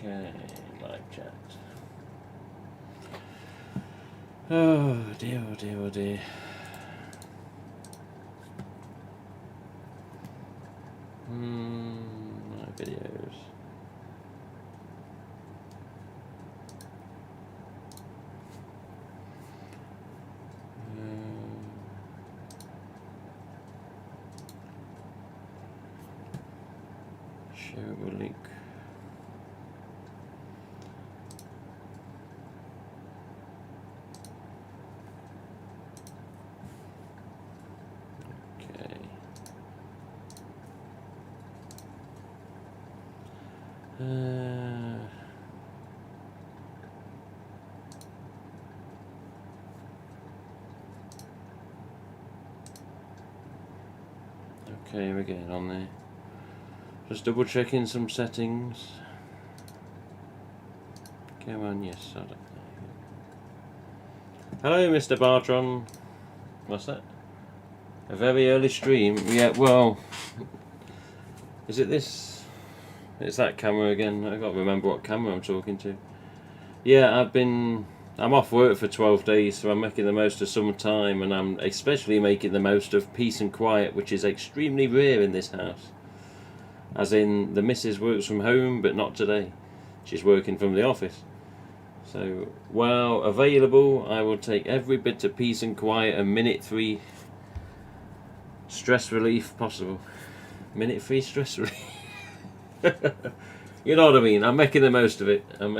Okay, live chat. Oh dear, oh dear, oh dear. My videos. Share a link. Okay, we're getting on there. Just double checking some settings. Come on, yes, I don't know. Hello, Mr. Bartron. What's that? A very early stream? Yeah, well, is it this? It's that camera again. I can't remember what camera I'm talking to. Yeah, I'm off work for 12 days, so I'm making the most of some time, and I'm especially making the most of peace and quiet, which is extremely rare in this house. As in, the missus works from home, but not today. She's working from the office. So, while available, I will take every bit of peace and quiet and minute-free stress relief possible. Minute-free stress relief. You know what I mean? I'm making the most of it. I'm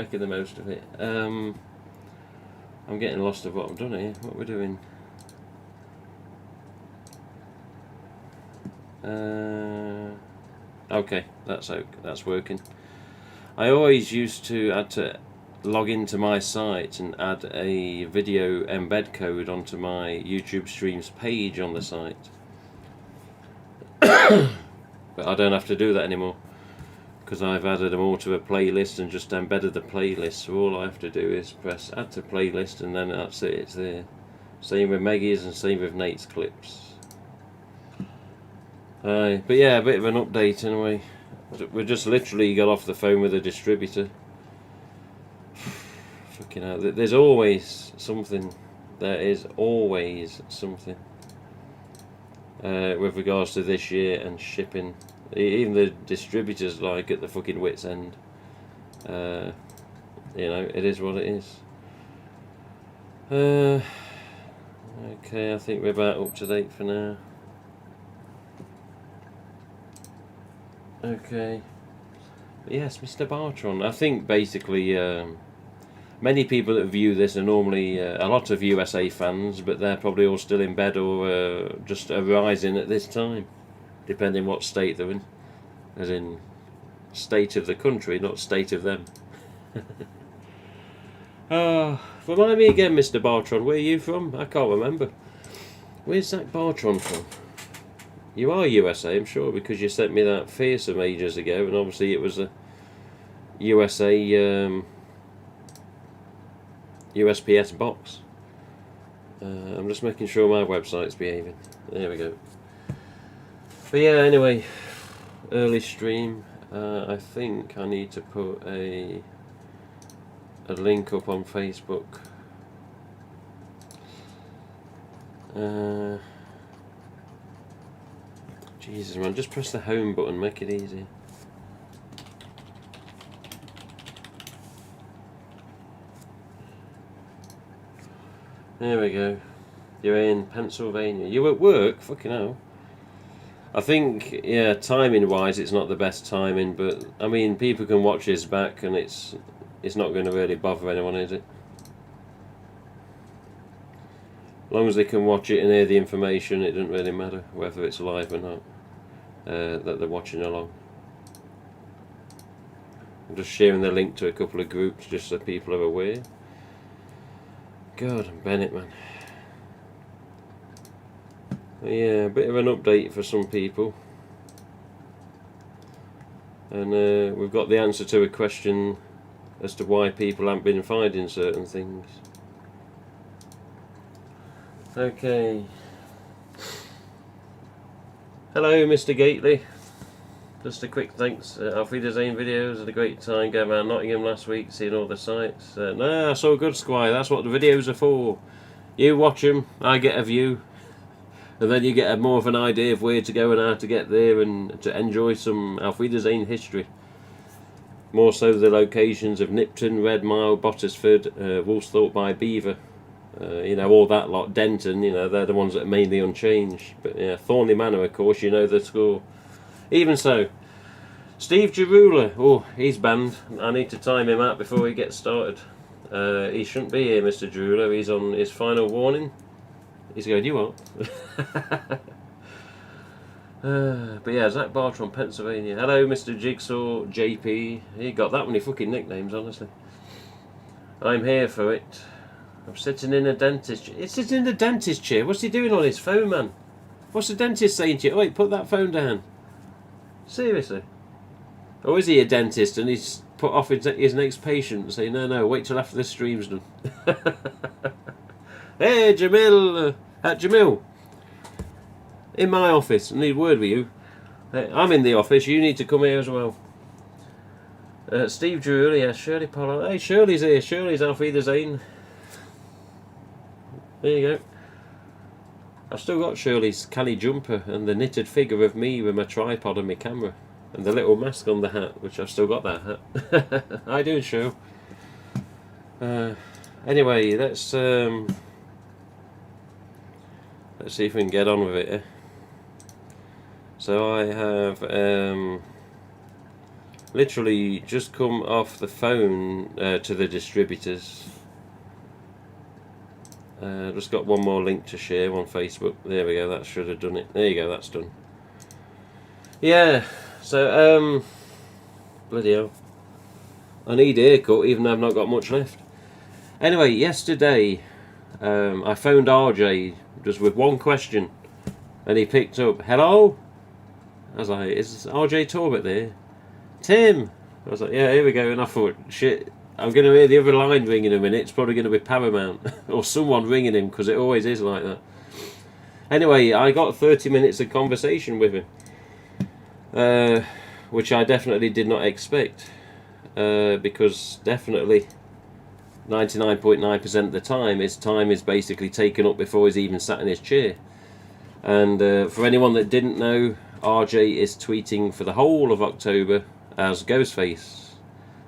getting lost of what I've done here. What we're doing. Okay, that's working. I always used to had to log into my site and add a video embed code onto my YouTube streams page on the site. But I don't have to do that anymore, because I've added them all to a playlist and just embedded the playlist, so all I have to do is press add to playlist and then that's it, it's there. Same with Maggie's and same with Nate's clips. But yeah, a bit of an update anyway. We just literally got off the phone with a distributor. Fucking hell, there's always something. There is always something. With regards to this year and shipping. Even the distributors like at the fucking wit's end. You know, it is what it is. Okay, I think we're about up to date for now. Okay. But yes, Mr. Bartron. I think basically many people that view this are normally a lot of USA fans, but they're probably all still in bed or just arising at this time, depending what state they're in. As in, state of the country, not state of them. Remind me again, Mr. Bartron, where are you from? I can't remember. Where's Zach Bartron from? You are USA, I'm sure, because you sent me that fearsome ages ago, and obviously it was a USA USPS box. I'm just making sure my website's behaving. There we go. But yeah, anyway, early stream. I think I need to put a link up on Facebook. Jesus man, just press the home button, make it easy. There we go. You're in Pennsylvania. You at work? Fucking hell. I think, yeah, timing wise it's not the best timing, but I mean people can watch this back and it's not going to really bother anyone, is it? As long as they can watch it and hear the information, it doesn't really matter whether it's live or not, that they're watching along. I'm just sharing the link to a couple of groups just so people are aware. God, I'm Bennett, man. But yeah, a bit of an update for some people. And we've got the answer to a question as to why people haven't been finding certain things. Okay. Hello, Mr. Gately. Just a quick thanks. Auf Wiedersehen videos. Had a great time going around Nottingham last week, seeing all the sights. No, that's all good, Squire. That's what the videos are for. You watch them, I get a view, and then you get more of an idea of where to go and how to get there, and to enjoy some Auf Wiedersehen history. More so the locations of Nipton, Red Mile, Bottisford, Woolsthorpe by Beaver, you know, all that lot. Denton, you know, they're the ones that are mainly unchanged. But yeah, Thornley Manor, of course, you know the score. Even so, Steve Gerula, oh, he's banned. I need to time him out before he gets started. He shouldn't be here, Mr. Gerula. He's on his final warning. He's going, you what? But yeah, Zach Bartram, Pennsylvania. Hello, Mr. Jigsaw, JP. He got that many fucking nicknames, honestly. I'm here for it. I'm sitting in a dentist chair. He's sitting in a dentist chair. What's he doing on his phone, man? What's the dentist saying to you? Wait, put that phone down. Seriously? Or is he a dentist and he's put off his next patient and say, no, wait till after the stream's done. Hey, Jamil. Jamil. In my office. I need a word with you. Hey, I'm in the office. You need to come here as well. Steve Drew, yeah, Shirley Pollard. Hey, Shirley's here. Shirley's Auf Wiedersehen. There you go. I've still got Shirley's canny jumper and the knitted figure of me with my tripod and my camera. And the little mask on the hat, which I've still got that hat. I do show. Anyway, let's see if we can get on with it. So I have literally just come off the phone to the distributors. Just got one more link to share on Facebook. There we go, that should have done it. There you go, that's done. Yeah. So, bloody hell. I need a haircut even though I've not got much left. Anyway, yesterday I phoned RJ just with one question and he picked up, hello? I was like, is RJ Torbett there? Tim! I was like, yeah, here we go. And I thought, shit, I'm going to hear the other line ringing in a minute. It's probably going to be Paramount or someone ringing him because it always is like that. Anyway, I got 30 minutes of conversation with him. Which I definitely did not expect, because definitely 99.9% of the time his time is basically taken up before he's even sat in his chair. And for anyone that didn't know, RJ is tweeting for the whole of October as Ghostface.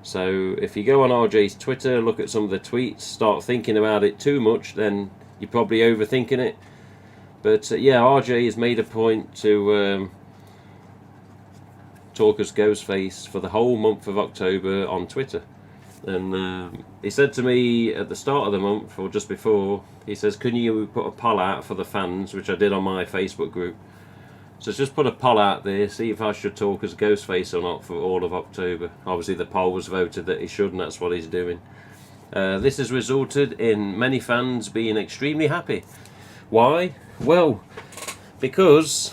So if you go on RJ's Twitter, look at some of the tweets, start thinking about it too much, then you're probably overthinking it. But yeah, RJ has made a point to talk as Ghostface for the whole month of October on Twitter. And he said to me at the start of the month, or just before, he says, can you put a poll out for the fans, which I did on my Facebook group. So just put a poll out there, see if I should talk as Ghostface or not for all of October. Obviously the poll was voted that he should, and that's what he's doing. This has resulted in many fans being extremely happy. Why? Well, because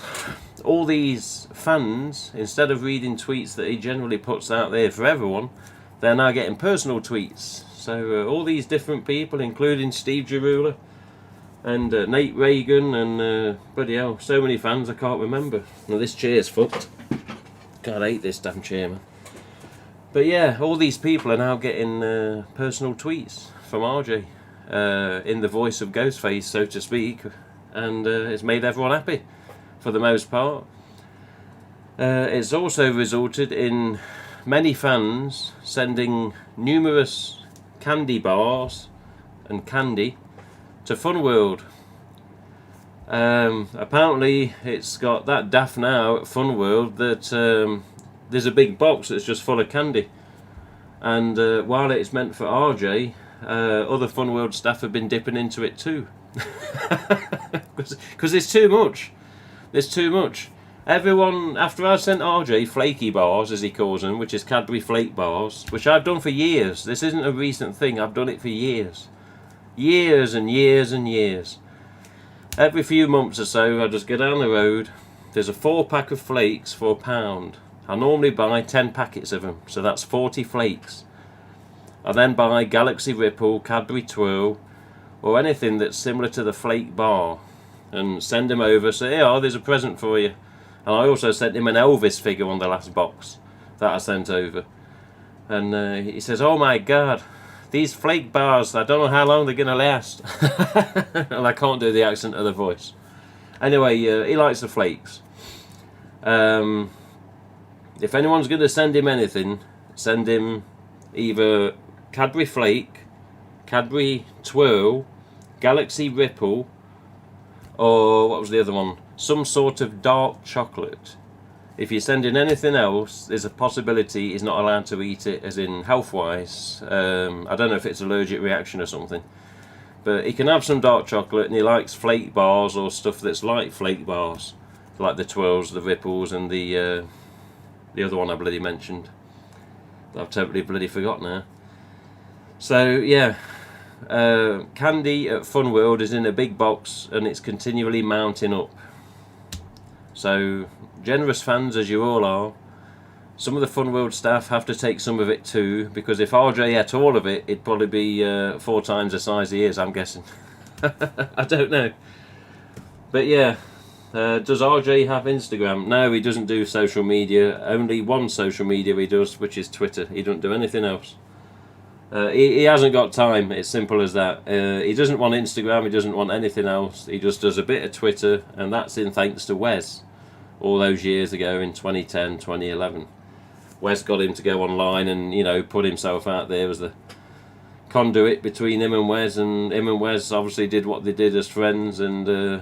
all these fans, instead of reading tweets that he generally puts out there for everyone, they're now getting personal tweets. So all these different people, including Steve Gerula and Nate Reagan and bloody hell, so many fans I can't remember. Now this chair's fucked. God, I hate this damn chair, man. But yeah, all these people are now getting personal tweets from RJ in the voice of Ghostface, so to speak, and it's made everyone happy for the most part. It's also resulted in many fans sending numerous candy bars and candy to Funworld. Apparently it's got that daft now at Funworld that there's a big box that's just full of candy, and while it's meant for RJ, other Funworld staff have been dipping into it too. Because there's too much. There's too much. Everyone, after I sent RJ flaky bars, as he calls them, which is Cadbury flake bars, which I've done for years. This isn't a recent thing, I've done it for years. Years and years and years. Every few months or so, I just go down the road. There's a 4-pack of flakes for £1. I normally buy 10 packets of them, so that's 40 flakes. I then buy Galaxy Ripple, Cadbury Twirl, or anything that's similar to the flake bar, and send them over, say, oh, there's a present for you. And I also sent him an Elvis figure on the last box that I sent over. And he says, "Oh my God, these flake bars, I don't know how long they're going to last." And I can't do the accent of the voice. Anyway, he likes the flakes. If anyone's going to send him anything, send him either Cadbury Flake, Cadbury Twirl, Galaxy Ripple, or what was the other one? Some sort of dark chocolate. If you're sending anything else, there's a possibility he's not allowed to eat it, as in health-wise. I don't know if it's allergic reaction or something. But he can have some dark chocolate, and he likes flake bars or stuff that's like flake bars. Like the Twirls, the Ripples, and the other one I bloody mentioned. I've totally bloody forgot now. So, yeah. Candy at Fun World is in a big box, and it's continually mounting up. So, generous fans as you all are, some of the Fun World staff have to take some of it too, because if RJ ate all of it, it'd probably be 4 times the size he is, I'm guessing. I don't know. But yeah, does RJ have Instagram? No, he doesn't do social media. Only one social media he does, which is Twitter. He doesn't do anything else. He hasn't got time, it's simple as that. He doesn't want Instagram, he doesn't want anything else. He just does a bit of Twitter, and that's in thanks to Wes. All those years ago in 2010, 2011. Wes got him to go online and, you know, put himself out there as the conduit between him and Wes, and him and Wes obviously did what they did as friends, and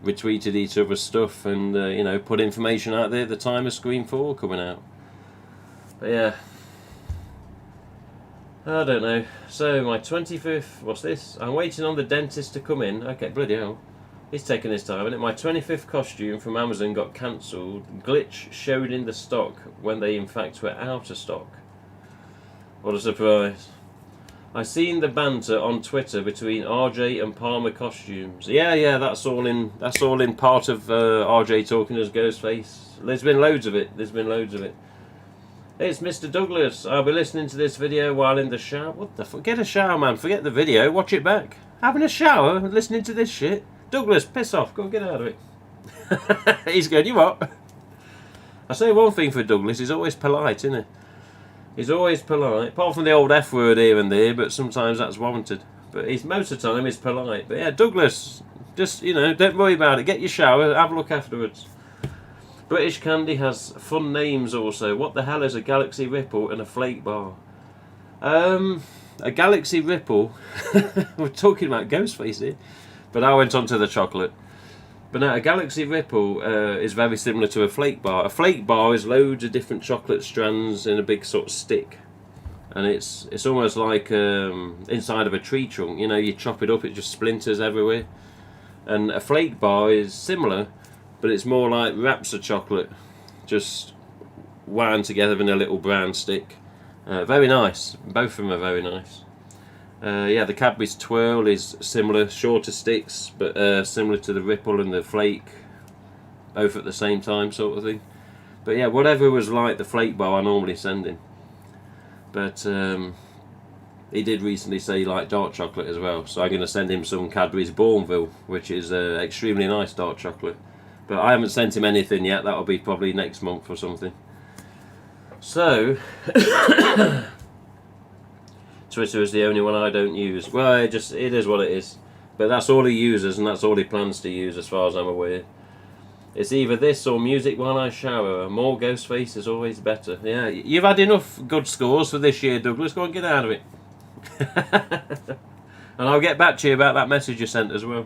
retweeted each other's stuff, and, you know, put information out there at the time of Scream 4 coming out. But yeah. I don't know. So, my 25th, what's this? I'm waiting on the dentist to come in. Okay, bloody hell. He's taking his time, isn't it? My 25th costume from Amazon got cancelled. Glitch showed in the stock when they in fact were out of stock. What a surprise. I seen the banter on Twitter between RJ and Palmer costumes. Yeah, that's all in part of RJ talking as Ghostface. There's been loads of it. It's Mr. Douglas. I'll be listening to this video while in the shower. What the fuck? Get a shower, man. Forget the video. Watch it back. Having a shower and listening to this shit. Douglas, piss off. Go and get out of it. He's going, you what? I say one thing for Douglas. He's always polite, isn't he? He's always polite. Apart from the old F word here and there, but sometimes that's warranted. But most of the time he's polite. But yeah, Douglas, just, you know, don't worry about it. Get your shower. Have a look afterwards. British Candy has fun names also. What the hell is a Galaxy Ripple and a Flake Bar? A Galaxy Ripple... We're talking about Ghostface here. But I went on to the chocolate. But now, a Galaxy Ripple is very similar to a Flake Bar. A Flake Bar is loads of different chocolate strands in a big sort of stick. And it's almost like inside of a tree trunk. You know, you chop it up, it just splinters everywhere. And a Flake Bar is similar, but it's more like wraps of chocolate, just wound together in a little brown stick. Very nice. Both of them are very nice. Yeah, the Cadbury's Twirl is similar, shorter sticks, but similar to the Ripple and the Flake, both at the same time sort of thing. But yeah, whatever was like the Flake Bar I normally send him. But he did recently say he liked dark chocolate as well, so I'm going to send him some Cadbury's Bourneville, which is extremely nice dark chocolate. But I haven't sent him anything yet. That'll be probably next month or something. So, Twitter is the only one I don't use. Well, it is what it is. But that's all he uses, and that's all he plans to use as far as I'm aware. It's either this or music while I shower. More Ghostface is always better. Yeah, you've had enough good scores for this year, Douglas. Go and get out of it. And I'll get back to you about that message you sent as well.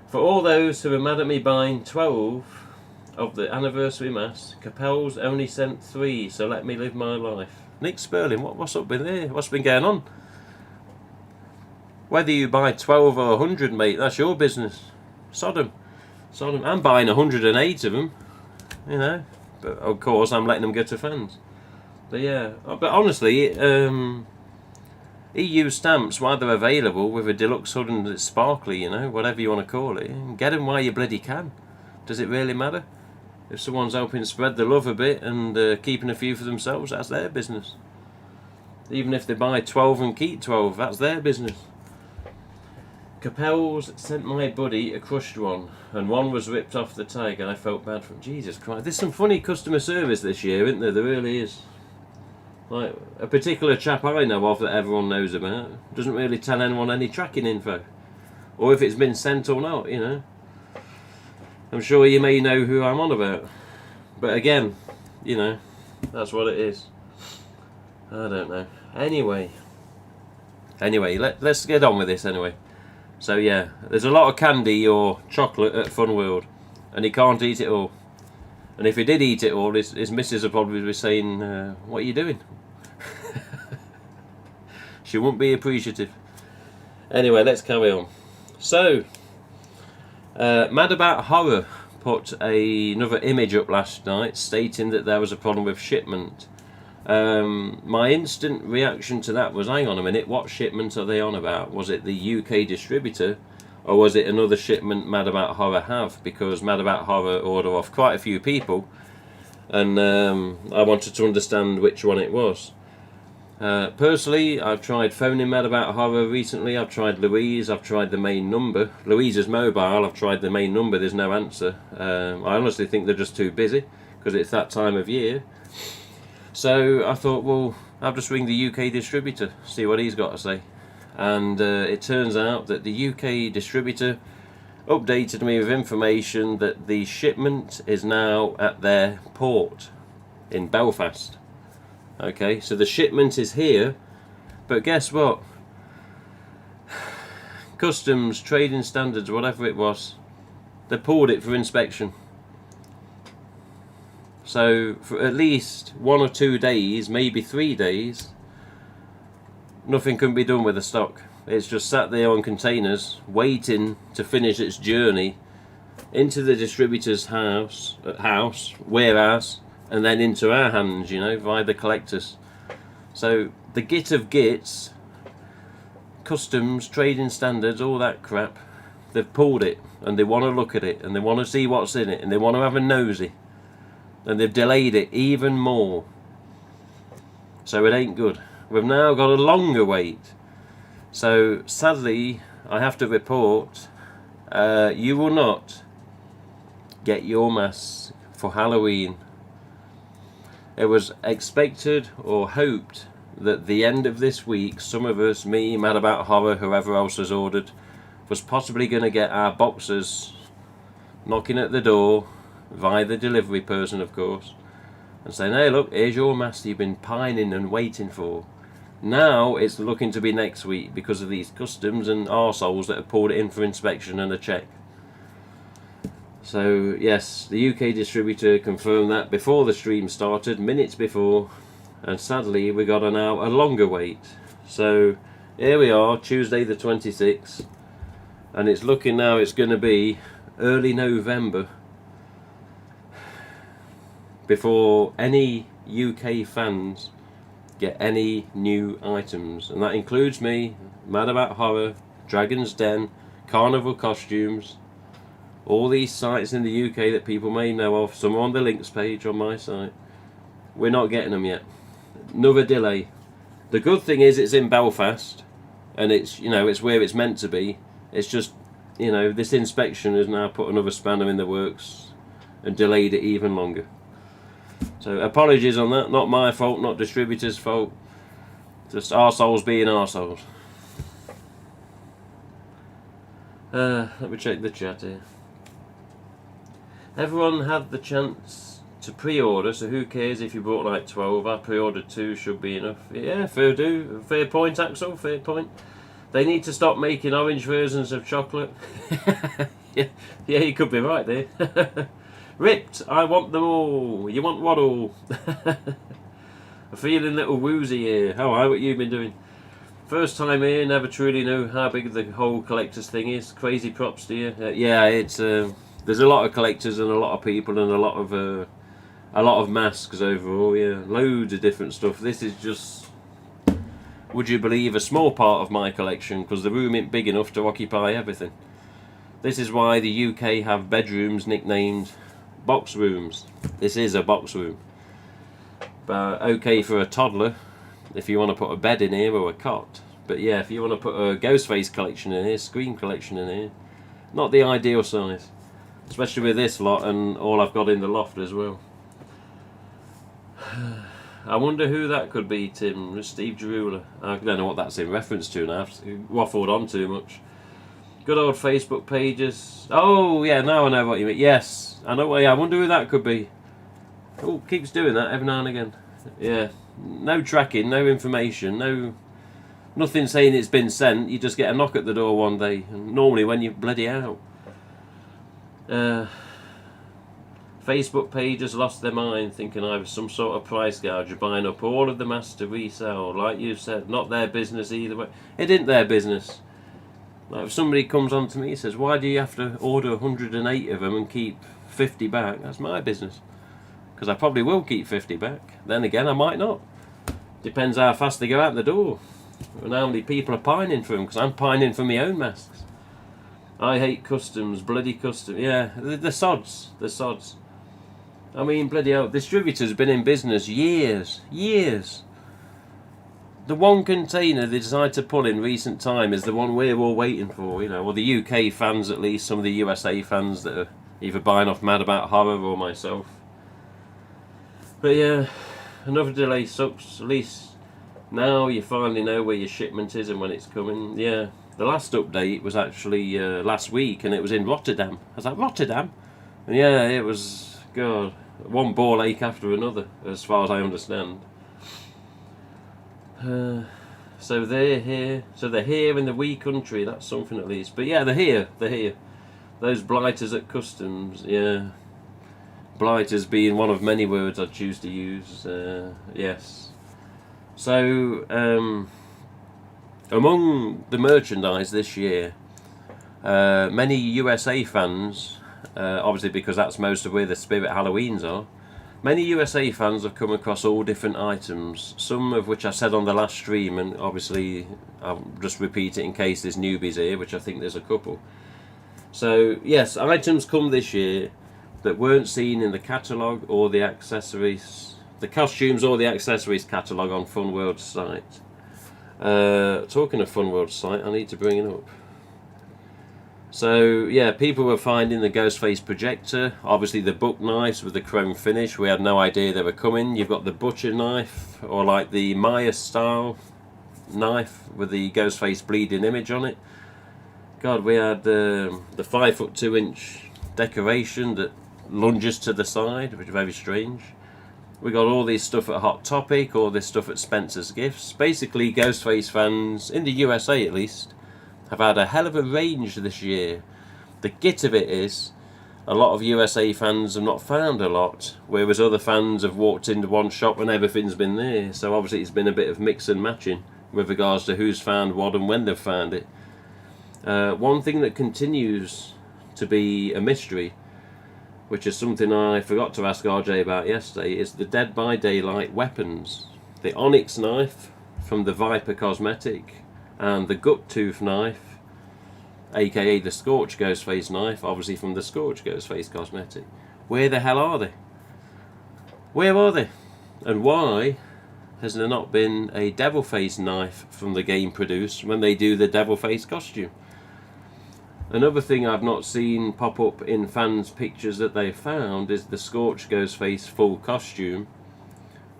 For all those who are mad at me buying 12 of the anniversary masks, Capel's only sent 3, so let me live my life. Nick Sperling, what's up with there? What's been going on? Whether you buy 12 or 100, mate, that's your business. Sodom. I'm buying 108 of them, you know. But of course, I'm letting them go to fans. But yeah, but honestly, EU stamps, while they're available with a deluxe hood and it's sparkly, you know, whatever you want to call it, get them while you bloody can. Does it really matter? If someone's helping spread the love a bit and keeping a few for themselves, that's their business. Even if they buy 12 and keep 12, that's their business. Capel's sent my buddy a crushed one, and one was ripped off the tag, and I felt bad for him. Jesus Christ, there's some funny customer service this year, isn't there? There really is. Like, a particular chap I know of that everyone knows about doesn't really tell anyone any tracking info, or if it's been sent or not, you know. I'm sure you may know who I'm on about, but again, you know, that's what it is. I don't know. Anyway, let's get on with this anyway. So yeah, there's a lot of candy or chocolate at Fun World, and he can't eat it all. And if he did eat it all, his missus would probably be saying, what are you doing? She wouldn't be appreciative. Anyway, let's carry on. So, Mad About Horror put another image up last night stating that there was a problem with shipment. My instant reaction to that was, hang on a minute, what shipment are they on about? Was it the UK distributor, or was it another shipment Mad About Horror have? Because Mad About Horror order off quite a few people, and I wanted to understand which one it was. Personally, I've tried phoning Mad About Horror recently. I've tried Louise, I've tried the main number. Louise's mobile, I've tried the main number, there's no answer. I honestly think they're just too busy, because it's that time of year. So I thought, well, I'll just ring the UK distributor, see what he's got to say. And it turns out that the UK distributor updated me with information that the shipment is now at their port in Belfast. Okay, so the shipment is here, but guess what? Customs, trading standards, whatever it was, they pulled it for inspection. So for at least 1 or 2 days, maybe 3 days, nothing can be done with the stock. It's just sat there on containers, waiting to finish its journey into the distributor's warehouse, and then into our hands, you know, via the collectors. So the git of gits, customs, trading standards, all that crap, they've pulled it, and they want to look at it, and they want to see what's in it, and they want to have a nosy, and they've delayed it even more. So it ain't good. We've now got a longer wait. So sadly, I have to report, you will not get your mask for Halloween. It was expected or hoped that the end of this week, some of us, me, Mad About Horror, whoever else has ordered, was possibly going to get our boxes knocking at the door, via the delivery person of course, and saying, hey look, here's your mask you've been pining and waiting for. Now it's looking to be next week because of these customs and arseholes that have pulled it in for inspection and a check. So yes, the UK distributor confirmed that before the stream started, minutes before, and sadly we got now a longer wait. So here we are, Tuesday the 26th, and it's looking now it's going to be early November before any UK fans get any new items, and that includes me, Mad About Horror, Dragon's Den, Carnival Costumes, all these sites in the UK that people may know of. Some are on the links page on my site. We're not getting them yet. Another delay. The good thing is it's in Belfast, and it's, you know, it's where it's meant to be. It's just, you know, this inspection has now put another spanner in the works and delayed it even longer. So apologies on that, not my fault, not distributor's fault, just arseholes being arseholes. Let me check the chat here. Everyone had the chance to pre-order, so who cares if you bought like 12? I pre-ordered 2, should be enough. Yeah, fair do, fair point Axel, fair point. They need to stop making orange versions of chocolate. Yeah, you could be right there. Ripped, I want them all. You want what all? I'm feeling a little woozy here. How are what you've been doing? First time here, never truly know how big the whole collectors thing is. Crazy props to you. Yeah, it's there's a lot of collectors and a lot of people and a lot of masks overall. Yeah, loads of different stuff. This is just, would you believe, a small part of my collection because the room ain't big enough to occupy everything. This is why the UK have bedrooms nicknamed box rooms. This is a box room, but okay for a toddler if you want to put a bed in here or a cot. But yeah, if you want to put a Ghostface collection in here, Scream collection in here, not the ideal size. Especially with this lot and all I've got in the loft as well. I wonder who that could be, Tim. Steve Jeruler. I don't know what that's in reference to now. I've waffled on too much. Good old Facebook pages. Oh, yeah, now I know what you mean. Yes, I know. Yeah, I wonder who that could be. Oh, keeps doing that every now and again. Yeah, no tracking, no information, nothing saying it's been sent. You just get a knock at the door one day, and normally when you're bloody out. Facebook pages lost their mind, thinking I was some sort of price gouger, buying up all of the masks to resell. Like you said, not their business either way. It isn't their business. Like if somebody comes on to me and says, why do you have to order 108 of them and keep 50 back? That's my business. Because I probably will keep 50 back. Then again, I might not. Depends how fast they go out the door. And how many people are pining for them, because I'm pining for my own masks. I hate customs, bloody customs. Yeah, the sods. The sods. I mean, bloody hell, distributors been in business years. The one container they decide to pull in recent time is the one we're all waiting for, you know, or the UK fans at least, some of the USA fans that are either buying off Mad About Horror or myself. But yeah, another delay sucks. At least now you finally know where your shipment is and when it's coming. Yeah, the last update was actually last week, and it was in Rotterdam. I was like, Rotterdam? And yeah, it was, God, one ball ache after another, as far as I understand. So they're here. So they're here in the wee country. That's something at least. But yeah, they're here. Those blighters at customs. Yeah, blighters being one of many words I choose to use. Yes. So among the merchandise this year, many USA fans, obviously because that's most of where the Spirit Halloweens are, many USA fans have come across all different items, some of which I said on the last stream, and obviously I'll just repeat it in case there's newbies here, which I think there's a couple. So yes, items come this year that weren't seen in the catalogue or the accessories, the costumes or the accessories catalogue on Funworld's site. Talking of Funworld's site, I need to bring it up. So yeah, people were finding the Ghostface projector, obviously the buck knives with the chrome finish. We had no idea they were coming. You've got the butcher knife, or like the Maya style knife with the Ghostface bleeding image on it. God, we had the 5'2" decoration that lunges to the side, which is very strange. We got all this stuff at Hot Topic, all this stuff at Spencer's Gifts. Basically, Ghostface fans, in the USA at least, have had a hell of a range this year. The git of it is, a lot of USA fans have not found a lot, whereas other fans have walked into one shop and everything's been there. So obviously it's been a bit of mix and matching with regards to who's found what and when they've found it. One thing that continues to be a mystery, which is something I forgot to ask RJ about yesterday, is the Dead by Daylight weapons. The Onyx knife from the Viper cosmetic, and the Gut Tooth knife, aka the Scorch Ghostface knife, obviously from the Scorch Ghostface cosmetic. Where the hell are they? Where are they? And why has there not been a Devilface knife from the game produced when they do the Devilface costume? Another thing I've not seen pop up in fans' pictures that they found is the Scorch Ghostface full costume.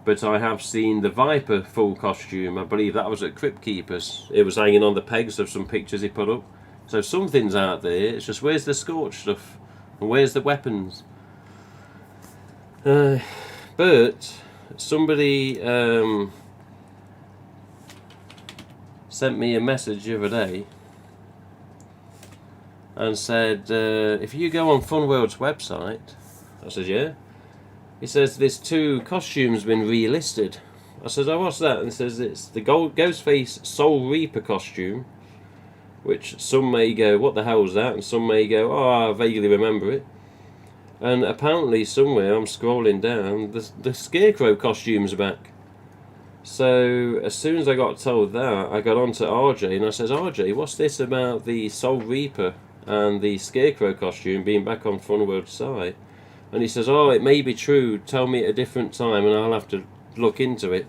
But I have seen the Viper full costume. I believe that was at Crypt Keepers. It was hanging on the pegs of some pictures he put up. So something's out there. It's just, where's the Scorch stuff? And where's the weapons? But somebody sent me a message the other day and said, if you go on Funworld's website, I said, yeah. He says there's 2 costumes been relisted. I said, oh, what's that? And he says it's the Ghostface Soul Reaper costume, which some may go, what the hell was that? And some may go, oh, I vaguely remember it. And apparently somewhere, I'm scrolling down, the Scarecrow costume's back. So as soon as I got told that, I got on to RJ and I says, RJ, what's this about the Soul Reaper and the Scarecrow costume being back on Funworld's site? And he says, oh, it may be true, tell me at a different time and I'll have to look into it.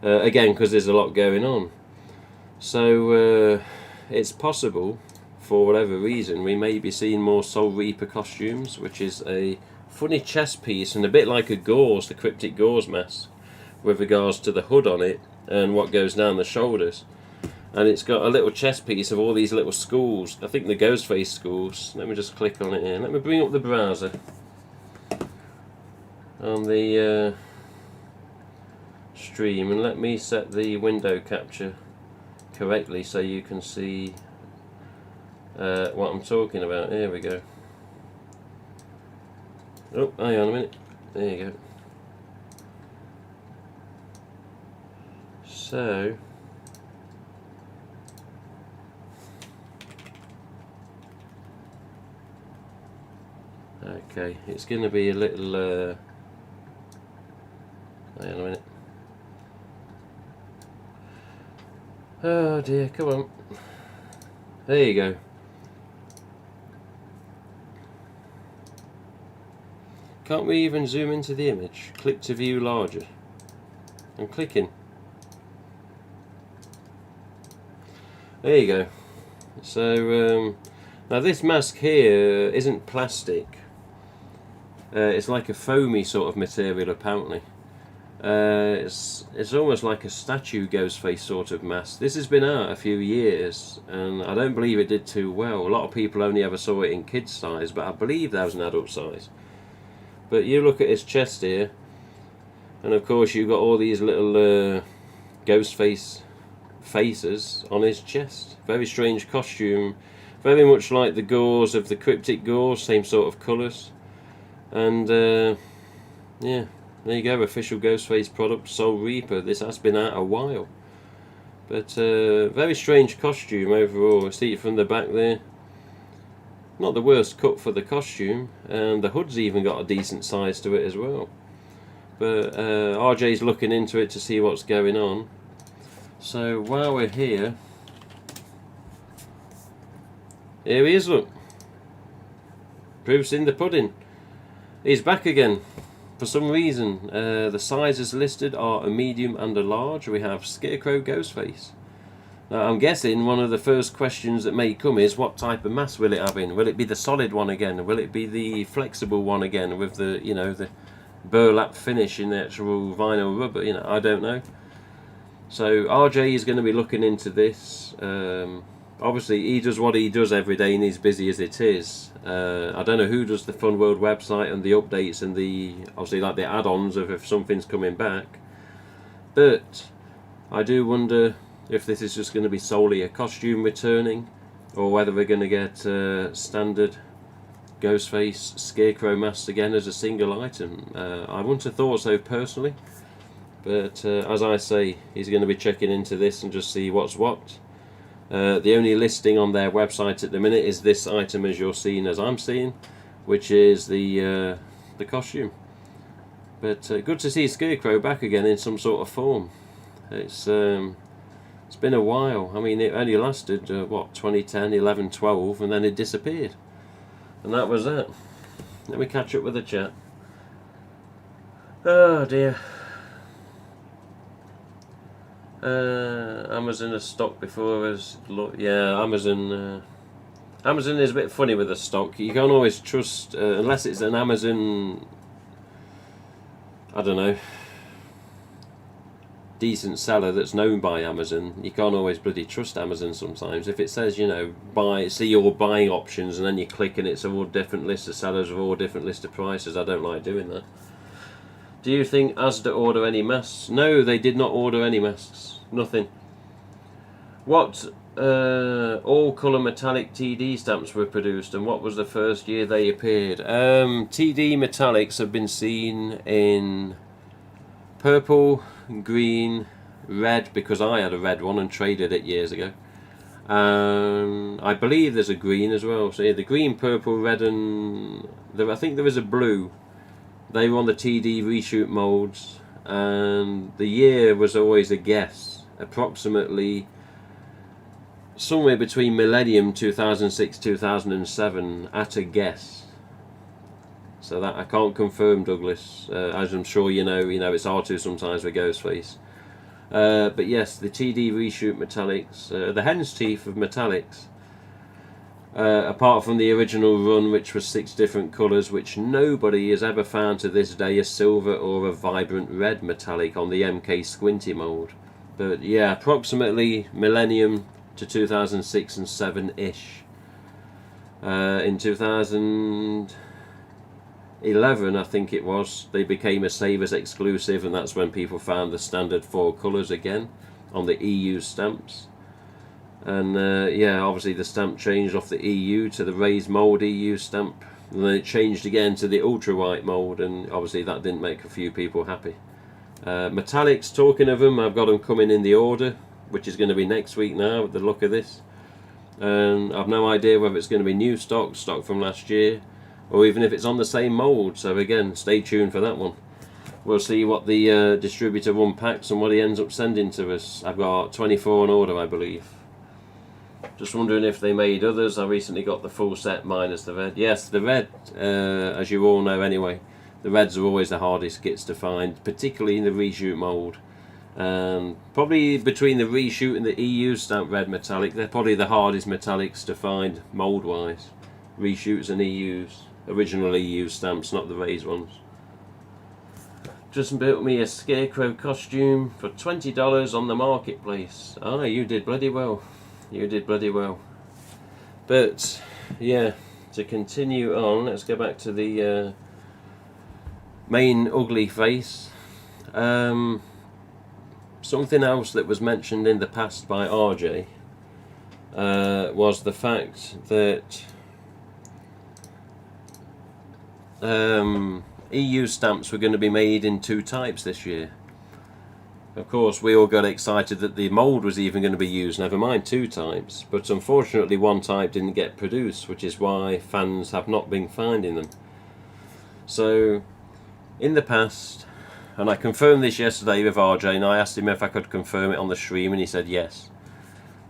Again, because there's a lot going on. So it's possible, for whatever reason, we may be seeing more Soul Reaper costumes, which is a funny chest piece and a bit like a gauze, the cryptic gauze mask, with regards to the hood on it and what goes down the shoulders. And it's got a little chest piece of all these little skulls. I think the Ghostface skulls. Let me just click on it here. Let me bring up the browser on the stream, and let me set the window capture correctly so you can see what I'm talking about. Here we go. Oh, hang on a minute. There you go. So okay, it's going to be a little hang on a minute. Oh dear, come on. There you go. Can't we even zoom into the image? Click to view larger. I'm clicking. There you go. So now this mask here isn't plastic. It's like a foamy sort of material apparently. It's almost like a statue Ghostface sort of mask. This has been out a few years and I don't believe it did too well. A lot of people only ever saw it in kids size, but I believe that was an adult size. But you look at his chest here, and of course you've got all these little Ghostface faces on his chest. Very strange costume, very much like the gauze of the cryptic gauze, same sort of colours. And yeah, there you go, official Ghostface product, Soul Reaper. This has been out a while, but very strange costume overall. See it from the back there. Not the worst cut for the costume, and the hood's even got a decent size to it as well. But RJ's looking into it to see what's going on. So while we're here he is, look. Proof's in the pudding. He's back again. For some reason, the sizes listed are a medium and a large. We have Scarecrow Ghostface. Now, I'm guessing one of the first questions that may come is, what type of mask will it have in? Will it be the solid one again? Or will it be the flexible one again with the, you know, the burlap finish in the actual vinyl rubber? You know, I don't know. So RJ is going to be looking into this. Obviously, he does what he does every day, and he's busy as it is. I don't know who does the Fun World website and the updates and the, obviously, like the add-ons of if something's coming back. But I do wonder if this is just going to be solely a costume returning, or whether we're going to get standard Ghostface Scarecrow masks again as a single item. I wouldn't have thought so personally, but as I say, he's going to be checking into this and just see what's what. The only listing on their website at the minute is this item as you're seeing, as I'm seeing, which is the costume. But good to see Scarecrow back again in some sort of form. It's been a while. I mean, it only lasted what, 2010, 11, 12, and then it disappeared, and that was that. Let me catch up with the chat. Oh dear. Amazon has stock before us. Yeah, Amazon is a bit funny with the stock. You can't always trust, unless it's an Amazon, I don't know, decent seller that's known by Amazon. You can't always bloody trust Amazon sometimes. If it says, you know, see your buying options, and then you click and it's all different lists of sellers with all different list of prices, I don't like doing that. Do you think Asda order any masks? No, they did not order any masks. Nothing. What all colour metallic TD stamps were produced, and what was the first year they appeared? TD metallics have been seen in purple, green, red, because I had a red one and traded it years ago. I believe there's a green as well. So yeah, the green, purple, red, and I think there is a blue. They were on the TD reshoot molds, and the year was always a guess. Approximately somewhere between Millennium 2006 2007 at a guess. So that I can't confirm, Douglas. As I'm sure you know it's hard to sometimes with Ghostface. But yes, the TD reshoot metallics, the hen's teeth of metallics. Apart from the original run, which was 6 different colours, which nobody has ever found to this day a silver or a vibrant red metallic on the MK Squinty mould. But yeah, approximately millennium to 2006 and 7-ish. In 2011, I think it was, they became a Savers exclusive, and that's when people found the standard 4 colours again on the EU stamps. And yeah, obviously the stamp changed off the EU to the raised mould EU stamp, and then it changed again to the ultra white mould, and obviously that didn't make a few people happy. Metallics, talking of them, I've got them coming in the order, which is going to be next week now with the look of this. And I've no idea whether it's going to be new stock from last year, or even if it's on the same mould. So again, stay tuned for that one. We'll see what the distributor unpacks and what he ends up sending to us. I've got 24 on order, I believe. Just wondering if they made others. I recently got the full set minus the red. Yes, the red, as you all know anyway, the reds are always the hardest kits to find, particularly in the reshoot mould. Probably between the reshoot and the EU stamp red metallic, they're probably the hardest metallics to find mould wise. Reshoots and EUs, original EU stamps, not the raised ones. Just built me a scarecrow costume for $20 on the marketplace. Oh, you did bloody well. You did bloody well. But yeah, to continue on, let's go back to the main ugly face. Something else that was mentioned in the past by RJ was the fact that EU stamps were going to be made in 2 types this year. Of course, we all got excited that the mould was even going to be used, never mind 2 types, but unfortunately 1 type didn't get produced, which is why fans have not been finding them. So, in the past, and I confirmed this yesterday with RJ, and I asked him if I could confirm it on the stream, and he said yes.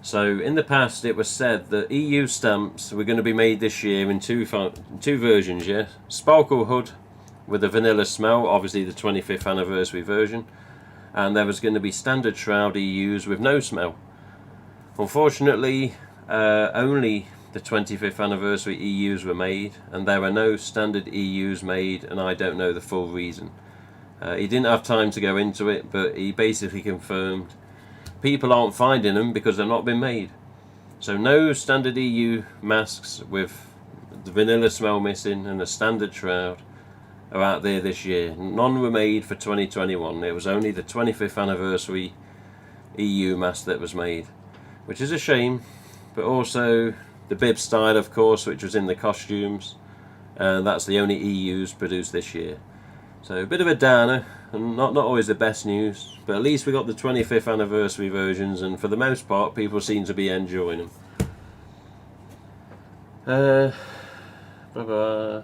So in the past it was said that EU stamps were going to be made this year in two versions, yeah? Sparkle hood with a vanilla smell, obviously the 25th anniversary version, and there was going to be standard shroud EUs with no smell. Unfortunately, only the 25th anniversary EUs were made, and there are no standard EUs made, and I don't know the full reason. He didn't have time to go into it, but he basically confirmed people aren't finding them because they've not been made. So no standard EU masks with the vanilla smell missing and the standard shroud are out there this year. None were made for 2021. It was only the 25th anniversary EU mask that was made, which is a shame. But also the bib style, of course, which was in the costumes, and that's the only EUs produced this year. So a bit of a downer, and not always the best news, but at least we got the 25th anniversary versions, and for the most part people seem to be enjoying them. Blah blah.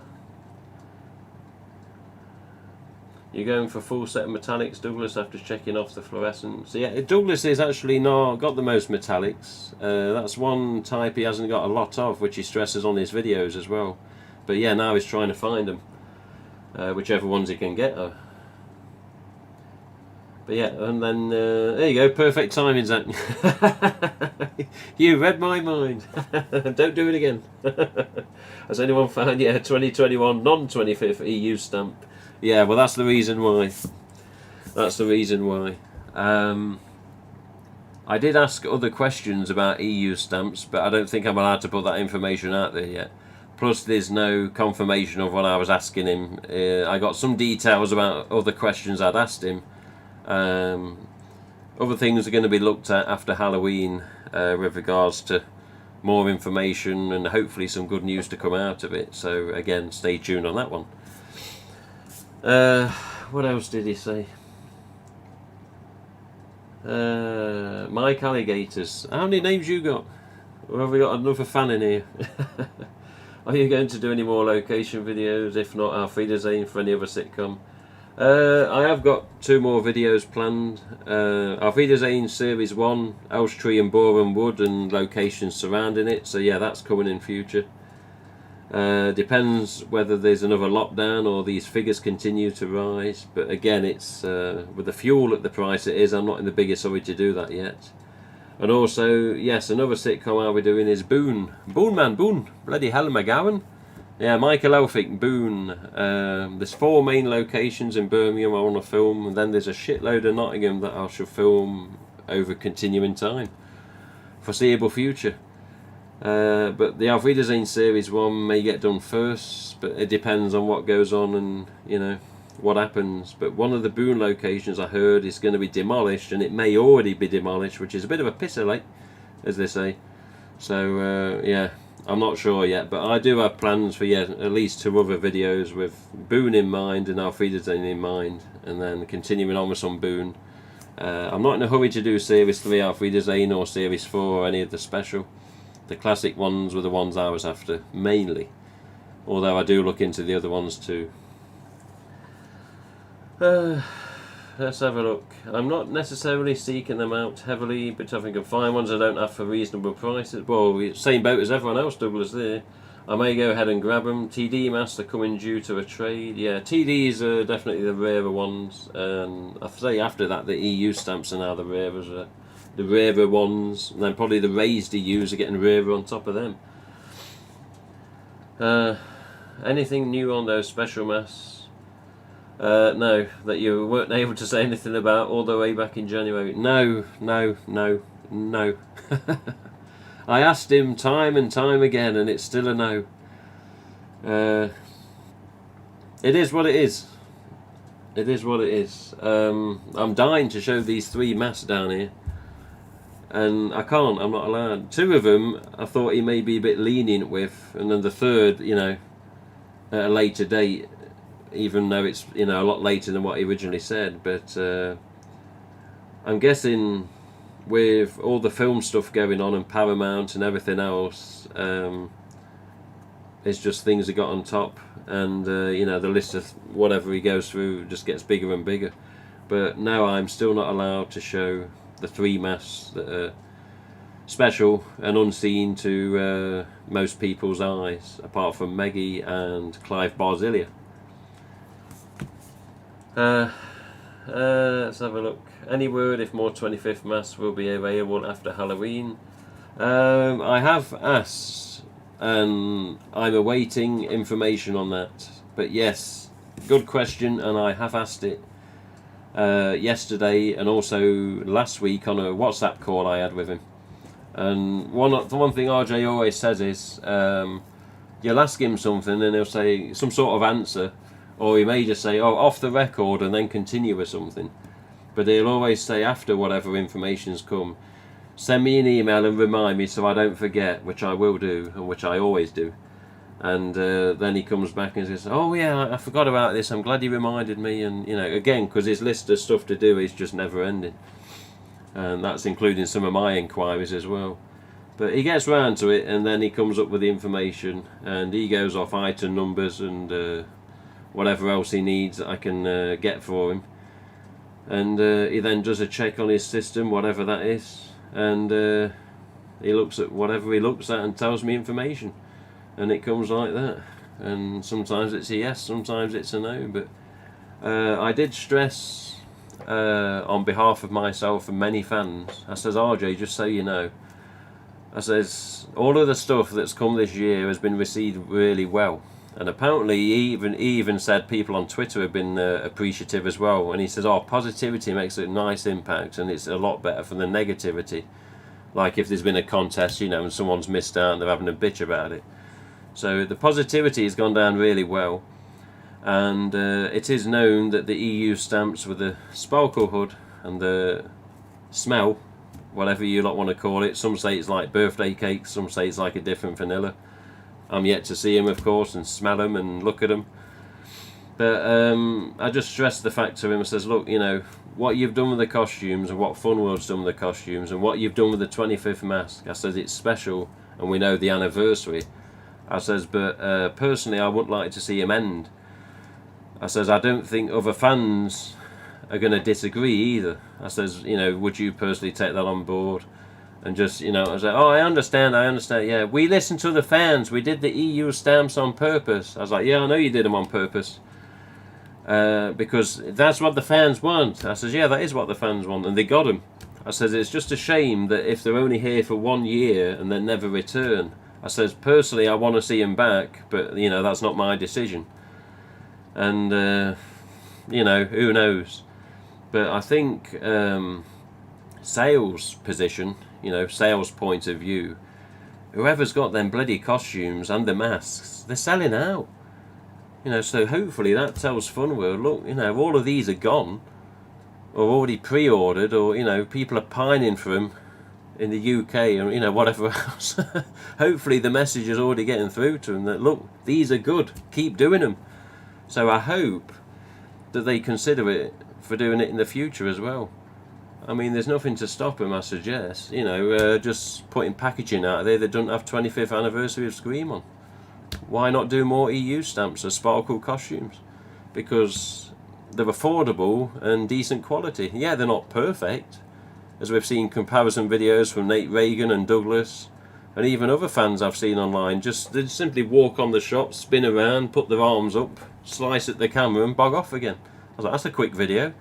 You're going for full set of metallics, Douglas, after checking off the fluorescents. Yeah, Douglas is actually not got the most metallics. That's one type he hasn't got a lot of, which he stresses on his videos as well. But yeah, now he's trying to find them. Whichever ones he can get. But yeah, and then there you go, perfect timing, Zach. You read my mind. Don't do it again. Has anyone found 2021 non-25th EU stamp? Yeah, well that's the reason why. That's the reason why. I did ask other questions about EU stamps, but I don't think I'm allowed to put that information out there yet. Plus there's no confirmation of what I was asking him. I got some details about other questions I'd asked him. Other things are going to be looked at after Halloween with regards to more information and hopefully some good news to come out of it. So again, stay tuned on that one. What else did he say? Mike Alligators. How many names you got? Or have we got another fan in here? Are you going to do any more location videos? If not, Auf Wiedersehen for any other sitcom. I have got 2 more videos planned. Auf Wiedersehen Series 1, Elstree and Boreham Wood and locations surrounding it. So yeah, that's coming in future. Depends whether there's another lockdown or these figures continue to rise. But again, it's with the fuel at the price it is, I'm not in the biggest hurry to do that yet. And also, yes, another sitcom I'll be doing is Boone. Boone. Bloody hell, McGowan. Yeah, Michael Elphick, Boone. There's 4 main locations in Birmingham I want to film, and then there's a shitload of Nottingham that I shall film over continuing time. Foreseeable future. But the Auf Wiedersehen Series 1 may get done first, but it depends on what goes on and, you know, what happens. But one of the Boone locations I heard is going to be demolished, and it may already be demolished, which is a bit of a pisser lake, as they say. So, yeah. I'm not sure yet, but I do have plans for at least 2 other videos with Boone in mind and Auf Wiedersehen in mind, and then continuing on with some Boone. I'm not in a hurry to do Series 3 Auf Wiedersehen or Series 4 or any of the special. The classic ones were the ones I was after, mainly. Although I do look into the other ones too. Let's have a look. I'm not necessarily seeking them out heavily, but if I can find ones I don't have for reasonable prices. Well, same boat as everyone else, Douglas there. I may go ahead and grab them. TD masks are coming due to a trade. Yeah, TDs are definitely the rarer ones. And I'd say after that, the EU stamps are now the rarer ones. And then probably the raised EUs are getting rarer on top of them. Anything new on those special masks? No, that you weren't able to say anything about all the way back in January. No. I asked him time and time again, and it's still a no. It is what it is. It is what it is. I'm dying to show these 3 masks down here, and I can't. I'm not allowed. 2 of them I thought he may be a bit lenient with, and then the 3rd, you know, at a later date. Even though it's, you know, a lot later than what he originally said, but I'm guessing with all the film stuff going on and Paramount and everything else, it's just things that got on top, and you know, the list of whatever he goes through just gets bigger and bigger. But now I'm still not allowed to show the 3 masks that are special and unseen to most people's eyes, apart from Meggie and Clive Barzilia. Let's have a look. Any word if more 25th masks will be available after Halloween? I have asked, and I'm awaiting information on that. But yes, good question, and I have asked it yesterday and also last week on a WhatsApp call I had with him. And the one thing RJ always says is, you'll ask him something and he'll say some sort of answer. Or he may just say, oh, off the record, and then continue with something. But he'll always say after whatever information's come, send me an email and remind me so I don't forget, which I will do, and which I always do. And then he comes back and says, oh yeah, I forgot about this, I'm glad you reminded me. And, you know, again, because his list of stuff to do is just never ending. And that's including some of my inquiries as well. But he gets round to it, and then he comes up with the information, and he goes off item numbers and whatever else he needs that I can get for him, and he then does a check on his system, whatever that is, and he looks at whatever he looks at and tells me information, and it comes like that. And sometimes it's a yes, sometimes it's a no. But I did stress on behalf of myself and many fans, I says, RJ, just so you know, I says, all of the stuff that's come this year has been received really well. And apparently he even said people on Twitter have been appreciative as well. And he says, oh, positivity makes a nice impact, and it's a lot better from the negativity. Like if there's been a contest, you know, and someone's missed out and they're having a bitch about it. So the positivity has gone down really well. And it is known that the EU stamps with the sparkle hood and the smell, whatever you lot want to call it. Some say it's like birthday cake, some say it's like a different vanilla. I'm yet to see them, of course, and smell them and look at them. But I just stressed the fact to him. I says, look, you know, what you've done with the costumes and what Funworld's done with the costumes and what you've done with the 25th mask, I says, it's special and we know the anniversary. I says, but personally, I wouldn't like to see him end. I says, I don't think other fans are going to disagree either. I says, you know, would you personally take that on board? And just, I was like, oh, I understand, yeah, we listened to the fans, we did the EU stamps on purpose. I was like, yeah, I know you did them on purpose. Because that's what the fans want. I says, yeah, that is what the fans want, and they got them. I says, it's just a shame that if they're only here for 1 year and then never return. I says, personally, I want to see them back, but, that's not my decision. And, who knows. But I think sales position, sales point of view, whoever's got them bloody costumes and the masks, they're selling out. So hopefully that tells Funworld, look, all of these are gone, or already pre-ordered, or, people are pining for them in the UK, and, whatever else. Hopefully the message is already getting through to them that, look, these are good, keep doing them. So I hope that they consider it for doing it in the future as well. I mean, there's nothing to stop them, I suggest. Just putting packaging out there that doesn't have 25th anniversary of Scream on. Why not do more EU stamps of sparkle costumes? Because they're affordable and decent quality. Yeah, they're not perfect, as we've seen comparison videos from Nate Reagan and Douglas, and even other fans I've seen online. They simply walk on the shop, spin around, put their arms up, slice at the camera and bog off again. I was like, that's a quick video.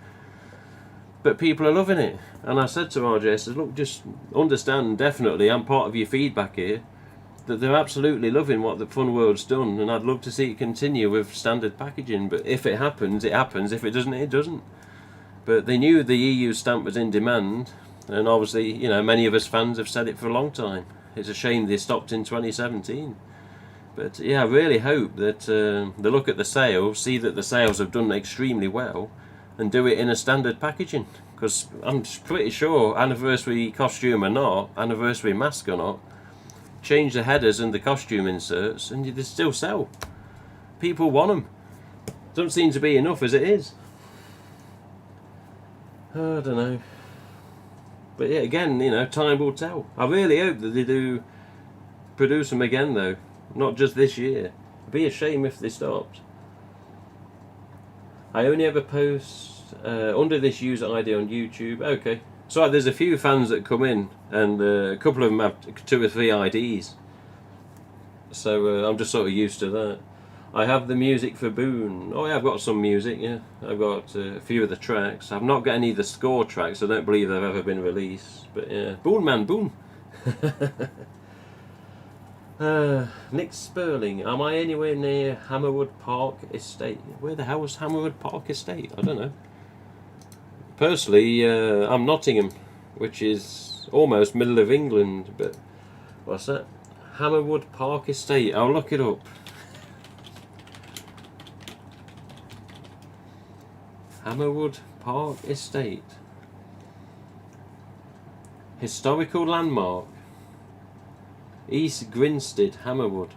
But people are loving it. And I said to RJ, I said, look, just understand, definitely, I'm part of your feedback here, that they're absolutely loving what the Funworld's done, and I'd love to see it continue with standard packaging. But if it happens, it happens. If it doesn't, it doesn't. But they knew the EU stamp was in demand, and obviously, many of us fans have said it for a long time. It's a shame they stopped in 2017. But yeah, I really hope that they look at the sales, see that the sales have done extremely well, and do it in a standard packaging. Because I'm pretty sure, anniversary costume or not, anniversary mask or not, change the headers and the costume inserts and they still sell. People want them. Don't seem to be enough as it is. I don't know. But yeah, again, time will tell. I really hope that they do produce them again though. Not just this year. It'd be a shame if they stopped. I only ever post under this user ID on YouTube. Okay. So there's a few fans that come in, and a couple of them have 2 or 3 IDs. So I'm just sort of used to that. I have the music for Boone. Oh yeah, I've got some music, yeah. I've got a few of the tracks. I've not got any of the score tracks. I don't believe they've ever been released. But yeah, Boone man, Boone. Nick Sperling, am I anywhere near Hammerwood Park Estate? Where the hell is Hammerwood Park Estate? I don't know. Personally, I'm Nottingham, which is almost middle of England, but what's that? Hammerwood Park Estate. I'll look it up. Hammerwood Park Estate. Historical landmark. East Grinstead, Hammerwood.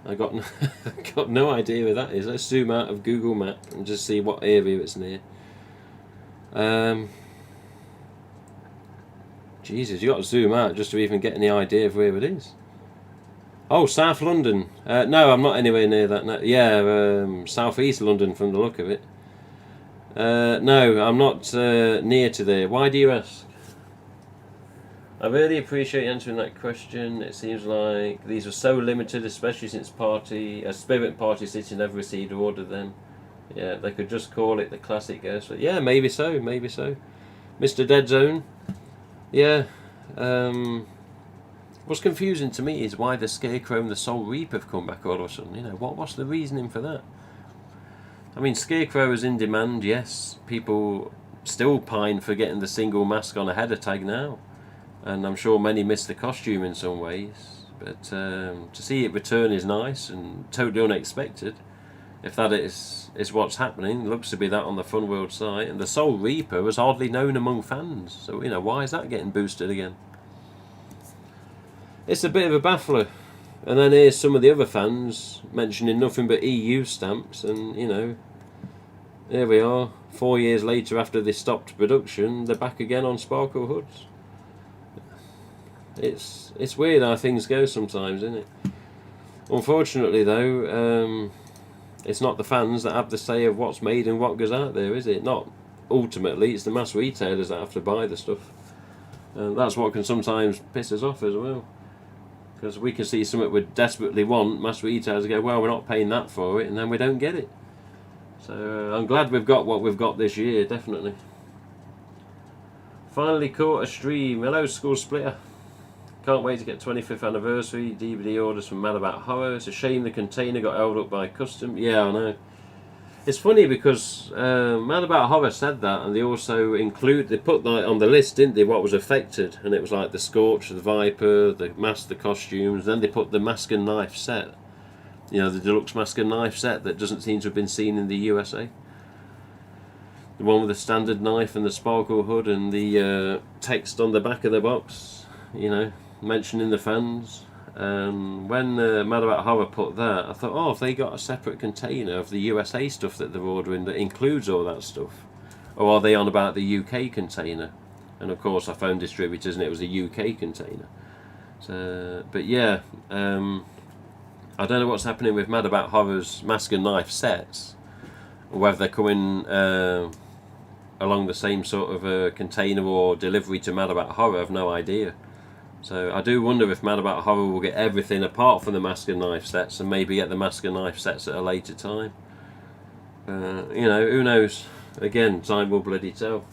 I got no idea where that is. Let's zoom out of Google Map and just see what area it's near. Jesus, you got to zoom out just to even get any idea of where it is. Oh, South London. No, I'm not anywhere near that. No. Yeah, South East London from the look of it. No, I'm not near to there. Why do you ask? I really appreciate answering that question. It seems like these were so limited, especially since Spirit Party City never received or ordered them. Yeah, they could just call it the classic Ghostface. Yeah, maybe so, maybe so. Mr. Dead Zone. Yeah. What's confusing to me is why the Scarecrow and the Soul Reaper have come back all of a sudden. What's the reasoning for that? I mean, Scarecrow is in demand, yes. People still pine for getting the single mask on a header tag now. And I'm sure many miss the costume in some ways. But to see it return is nice and totally unexpected. If that is what's happening, it looks to be that on the Funworld site. And the Soul Reaper was hardly known among fans. So, why is that getting boosted again? It's a bit of a baffler. And then here's some of the other fans mentioning nothing but EU stamps. And, here we are. 4 years later after they stopped production, they're back again on Sparkle hoods. It's weird how things go sometimes, isn't it? Unfortunately, though, it's not the fans that have the say of what's made and what goes out there, is it? Not ultimately it's the mass retailers that have to buy the stuff. And that's what can sometimes piss us off as well. Because we can see something we desperately want, mass retailers go, well, we're not paying that for it, and then we don't get it. So I'm glad we've got what we've got this year, definitely. Finally caught a stream. Hello, School Splitter. Can't wait to get 25th anniversary. DVD orders from Mad About Horror. It's a shame the container got held up by custom. Yeah, I know. It's funny because Mad About Horror said that, and they also they put that on the list, didn't they, what was affected, and it was like the Scorch, the Viper, the mask, the costumes, then they put the Mask and Knife set, you know, the deluxe Mask and Knife set that doesn't seem to have been seen in the USA. The one with the standard knife and the sparkle hood and the text on the back of the box, you know, mentioning the fans. When Mad About Horror put that, I thought, oh, if they got a separate container of the USA stuff that they're ordering that includes all that stuff, or are they on about the UK container? And of course I found distributors and it was a UK container. So, but yeah, I don't know what's happening with Mad About Horror's Mask and Knife sets, or whether they're coming along the same sort of container or delivery to Mad About Horror. I've no idea. So I do wonder if Mad About Horror will get everything apart from the Mask and Knife sets, and maybe get the Mask and Knife sets at a later time. You know, who knows? Again, time will bloody tell.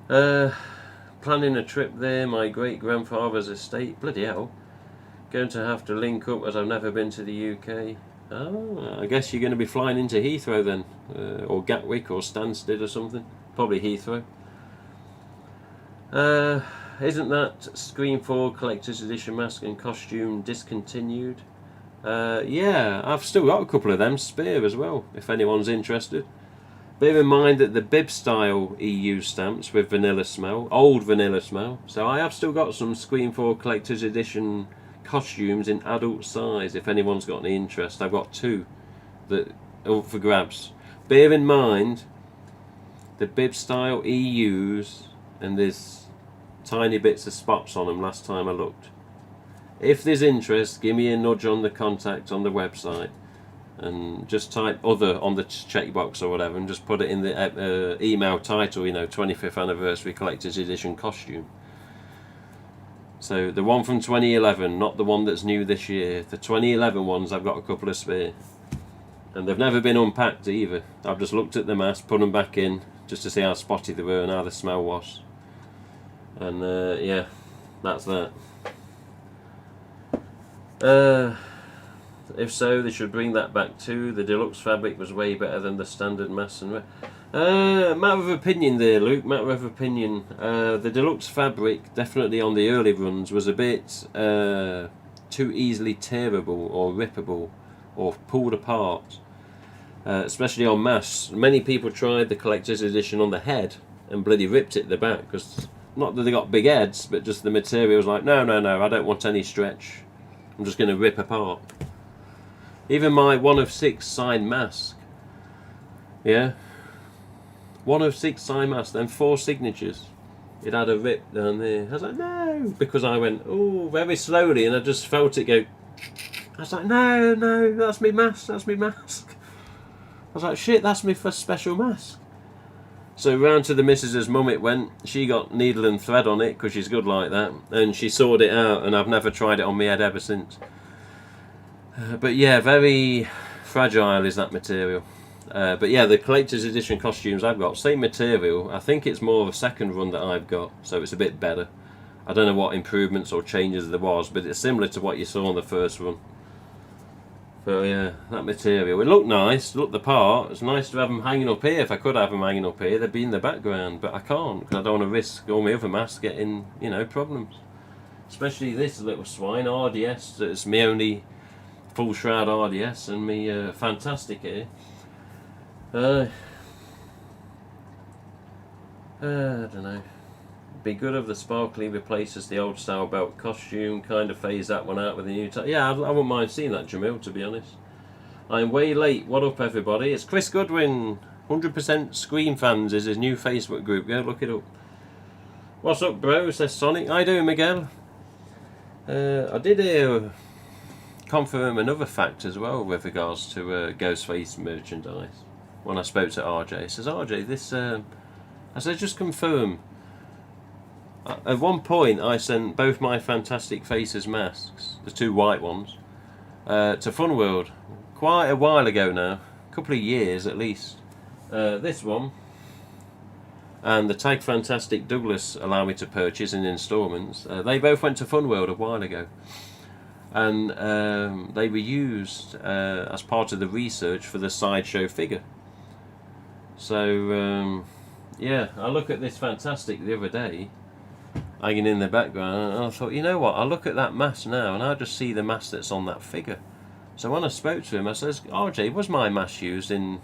Planning a trip there, my great-grandfather's estate. Bloody hell. Going to have to link up as I've never been to the UK. Oh, I guess you're going to be flying into Heathrow then. Or Gatwick or Stansted or something. Probably Heathrow. Isn't that Scream 4 Collector's Edition mask and costume discontinued? Yeah, I've still got a couple of them spare as well, if anyone's interested. Bear in mind that the bib style EU stamps with vanilla smell, old vanilla smell, so I have still got some Scream 4 Collector's Edition costumes in adult size, if anyone's got any interest. I've got two that are up for grabs. Bear in mind the bib style EUs, and there's tiny bits of spots on them last time I looked. If there's interest, give me a nudge on the contact on the website and just type other on the checkbox or whatever and just put it in the email title, you know, 25th anniversary collector's edition costume. So the one from 2011, not the one that's new this year. The 2011 ones I've got a couple of spare, and they've never been unpacked either. I've just looked at the mask, put them back in just to see how spotty they were and how the smell was. And yeah, that's that. If so, they should bring that back too. The deluxe fabric was way better than the standard mass and matter of opinion there, Luke. Matter of opinion. The deluxe fabric, definitely on the early runs, was a bit too easily tearable or rippable or pulled apart, especially on mass. Many people tried the collector's edition on the head and bloody ripped it at the back, because not that they got big heads, but just the material was like, no, I don't want any stretch. I'm just going to rip apart. Even my 1 of 6 signed mask. Yeah. 1 of 6 signed mask, then 4 signatures. It had a rip down there. I was like, no. Because I went, oh, very slowly, and I just felt it go. I was like, no, that's me mask, that's me mask. I was like, shit, that's me first special mask. So round to the missus's mum it went. She got needle and thread on it because she's good like that, and she sawed it out, and I've never tried it on my head ever since. But yeah, very fragile is that material. But yeah, the collector's edition costumes I've got, same material. I think it's more of a second run that I've got, so it's a bit better. I don't know what improvements or changes there was, but it's similar to what you saw on the first run. But yeah, that material, it looked nice, looked the part. It's nice to have them hanging up here. If I could have them hanging up here, they'd be in the background, but I can't, because I don't want to risk all my other masks getting, you know, problems. Especially this little swine, RDS, it's my only full shroud RDS, and me fantastic here. I don't know. Be good if the sparkly replaces the old style belt costume, kind of phase that one out with a new type. Yeah, I wouldn't mind seeing that, Jamil, to be honest. I'm way late. What up, everybody? It's Chris Goodwin. 100% Scream Fans is his new Facebook group. Go look it up. What's up, bro? Says Sonic. How you doing, Miguel? I did confirm another fact as well with regards to Ghostface merchandise. when I spoke to RJ. He says, RJ, this, I said, just confirm. At one point, I sent both my Fantastic Faces masks, the 2 white ones, to Fun World quite a while ago now, a couple of years at least. This one and the Tag Fantastic Douglas allow me to purchase in instalments. They both went to Fun World a while ago, and they were used as part of the research for the Sideshow figure. So yeah, I look at this Fantastic the other day hanging in the background, and I thought, you know what, I look at that mask now and I just see the mask that's on that figure. So when I spoke to him, I says, RJ, was my mask used in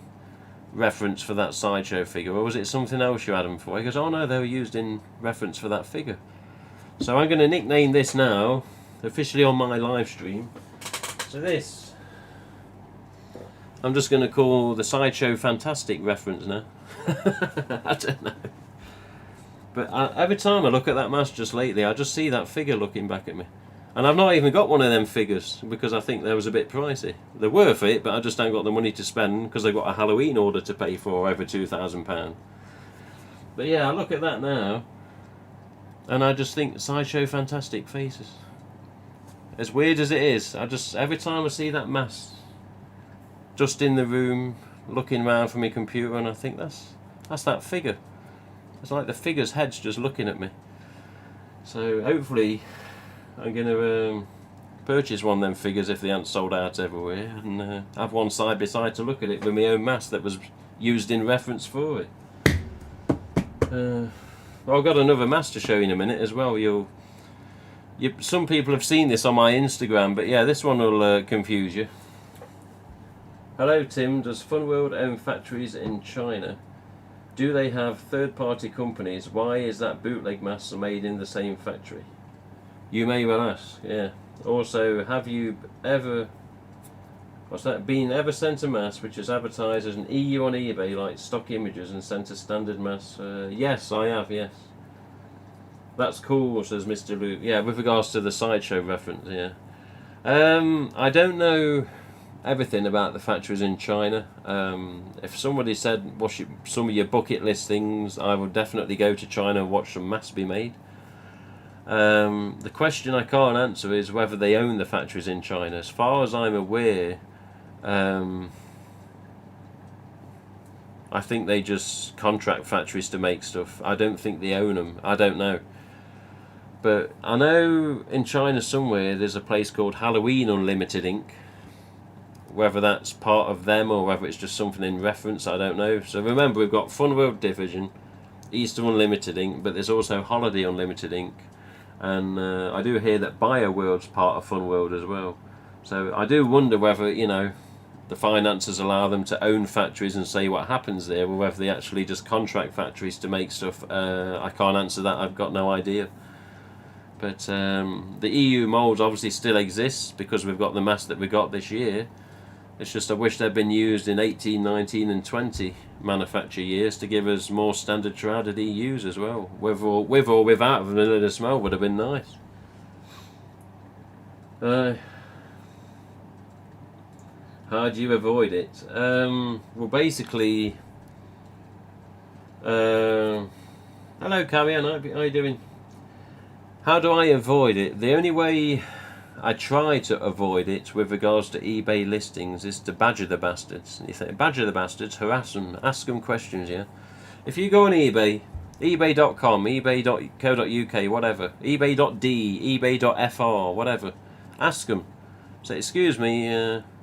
reference for that Sideshow figure, or was it something else you had them for? He goes, oh no, they were used in reference for that figure. So I'm going to nickname this now, officially on my live stream. So this, I'm just going to call the Sideshow Fantastic reference now. I don't know. But every time I look at that mask just lately, I just see that figure looking back at me. And I've not even got one of them figures because I think they was a bit pricey. They're worth it, but I just ain't got the money to spend because I've got a Halloween order to pay for over £2,000. But yeah, I look at that now and I just think Sideshow Fantastic Faces. As weird as it is, every time I see that mask just in the room looking around for my computer, and I think that's that figure. It's like the figure's head's just looking at me. So hopefully I'm going to purchase one of them figures if they aren't sold out everywhere, and have one side by side to look at it with my own mask that was used in reference for it. Well, I've got another mask to show you in a minute as well. Some people have seen this on my Instagram, but yeah, this one will confuse you. Hello Tim, does Funworld own factories in China? Do they have third-party companies? Why is that bootleg mask made in the same factory? You may well ask, yeah. Also, have you ever, been ever sent a mask which is advertised as an EU on eBay, like stock images, and sent a standard mask? Yes, I have, yes. That's cool, says Mr. Luke. Yeah, with regards to the Sideshow reference, yeah. I don't know everything about the factories in China. If somebody said what's some of your bucket list things, I would definitely go to China and watch some masks be made. The question I can't answer is whether they own the factories in China. As far as I'm aware, I think they just contract factories to make stuff. I don't think they own them. I don't know. But I know in China somewhere there's a place called Halloween Unlimited Inc. Whether that's part of them or whether it's just something in reference, I don't know. So remember, we've got Funworld Division, Easter Unlimited Inc., but there's also Holiday Unlimited Inc. And I do hear that BioWorld's part of Funworld as well. So I do wonder whether, the finances allow them to own factories and say what happens there, or whether they actually just contract factories to make stuff. I can't answer that, I've got no idea. But the EU moulds obviously still exist because we've got the mask that we got this year. It's just I wish they'd been used in 18, 19 and 20 manufacture years to give us more standard shrouded EUs as well. With or without vanilla smell would have been nice. How do you avoid it? Well, basically... hello Carrie, how are you doing? How do I avoid it? The only way I try to avoid it with regards to eBay listings is to badger the bastards. You think, badger the bastards, harass them, ask them questions, yeah? If you go on eBay, ebay.com, ebay.co.uk, whatever, ebay.de, ebay.fr, whatever, ask them. Say, excuse me,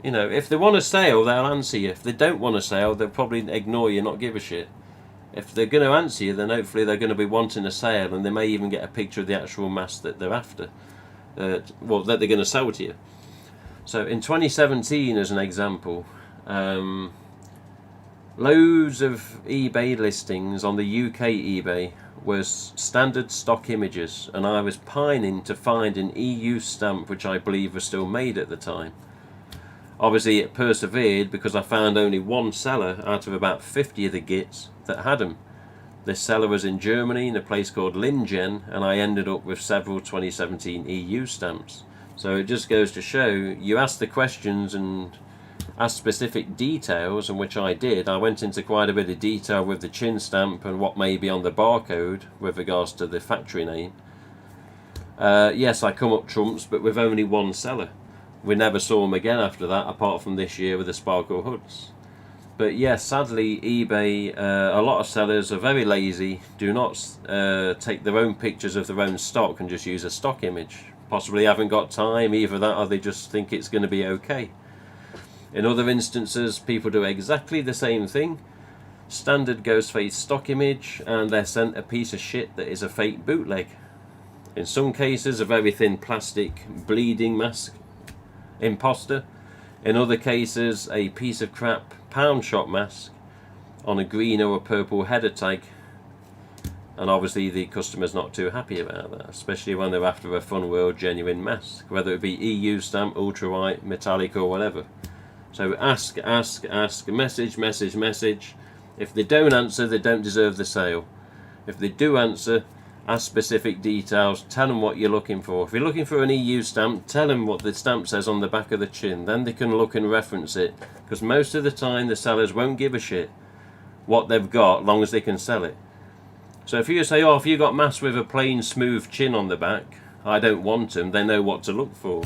if they want a sale, they'll answer you. If they don't want a sale, they'll probably ignore you, not give a shit. If they're going to answer you, then hopefully they're going to be wanting a sale, and they may even get a picture of the actual mask that they're after. That they're going to sell to you. So in 2017, as an example, loads of eBay listings on the UK eBay was standard stock images, and I was pining to find an EU stamp which I believe was still made at the time. Obviously it persevered because I found only one seller out of about 50 of the gits that had them. This seller was in Germany in a place called Lingen, and I ended up with several 2017 EU stamps. So it just goes to show, you ask the questions and ask specific details, and which I did. I went into quite a bit of detail with the chin stamp and what may be on the barcode with regards to the factory name. Yes, I come up trumps, but with only one seller. We never saw them again after that, apart from this year with the sparkle hoods. But yes, sadly, eBay, a lot of sellers are very lazy, do not take their own pictures of their own stock and just use a stock image. Possibly haven't got time, either that or they just think it's going to be okay. In other instances, people do exactly the same thing. Standard Ghostface stock image, and they're sent a piece of shit that is a fake bootleg. In some cases, a very thin plastic bleeding mask imposter. In other cases, a piece of crap pound shop mask on a green or a purple header tag, and obviously the customer's not too happy about that, especially when they're after a Fun World genuine mask, whether it be EU stamp, ultralight, metallic or whatever. So ask, message. If they don't answer, they don't deserve the sale. If they do answer, ask specific details, tell them what you're looking for. If you're looking for an EU stamp, tell them what the stamp says on the back of the chin, then they can look and reference it, because most of the time the sellers won't give a shit what they've got, long as they can sell it. So if you say, oh, if you got masks with a plain smooth chin on the back, I don't want them, they know what to look for.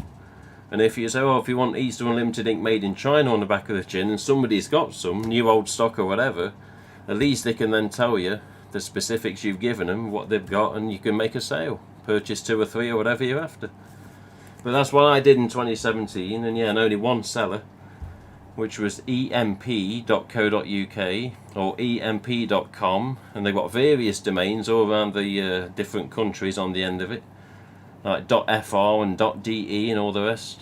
And if you say, oh, if you want Easter Unlimited ink made in China on the back of the chin, and somebody's got some, new old stock or whatever, at least they can then tell you the specifics you've given them, what they've got, and you can make a sale. Purchase 2 or 3 or whatever you're after. But that's what I did in 2017, and yeah, and only one seller, which was emp.co.uk or emp.com, and they've got various domains all around the different countries on the end of it, like .fr and .de and all the rest.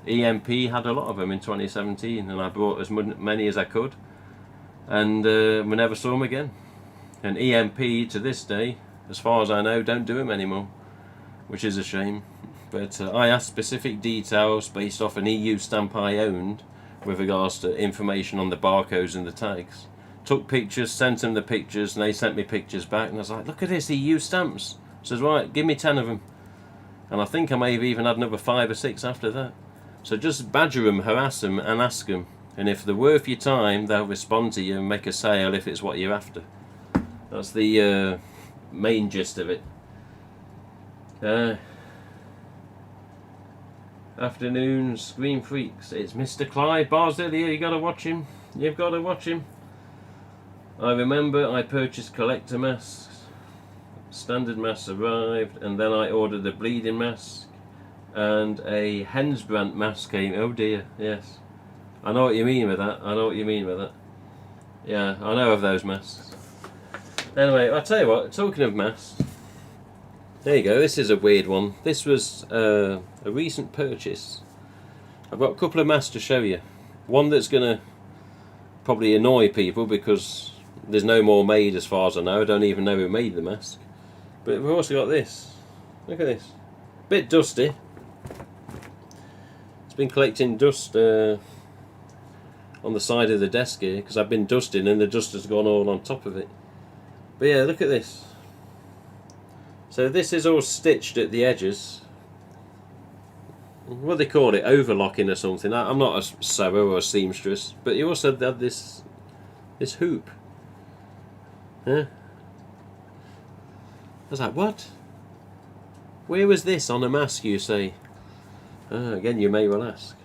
EMP had a lot of them in 2017, and I bought as many as I could, and we never saw them again. And EMP to this day, as far as I know, don't do them anymore, which is a shame. But I asked specific details based off an EU stamp I owned with regards to information on the barcodes and the tags. Took pictures, sent them the pictures, and they sent me pictures back, and I was like, look at this, EU stamps. Says, right, give me 10 of them. And I think I may have even had another 5 or 6 after that. So just badger them, harass them, and ask them. And if they're worth your time, they'll respond to you and make a sale if it's what you're after. That's the main gist of it. Afternoon Screen Freaks. It's Mr. Clyde Barsdale here. You gotta watch him. You've got to watch him. I remember I purchased collector masks. Standard masks arrived, and then I ordered a bleeding mask, and a Hensbrandt mask came. Oh dear, yes. I know what you mean with that. Yeah, I know of those masks. Anyway, I'll tell you what, talking of masks, there you go, this is a weird one. This was a recent purchase. I've got a couple of masks to show you. One that's going to probably annoy people because there's no more made as far as I know. I don't even know who made the mask. But we've also got this. Look at this. Bit dusty. It's been collecting dust on the side of the desk here because I've been dusting and the dust has gone all on top of it. But yeah, look at this. So this is all stitched at the edges. What do they call it? Overlocking or something. I'm not a sewer or a seamstress, but you also had this hoop. Huh? I was like, what? Where was this on a mask, you say? Again, you may well ask.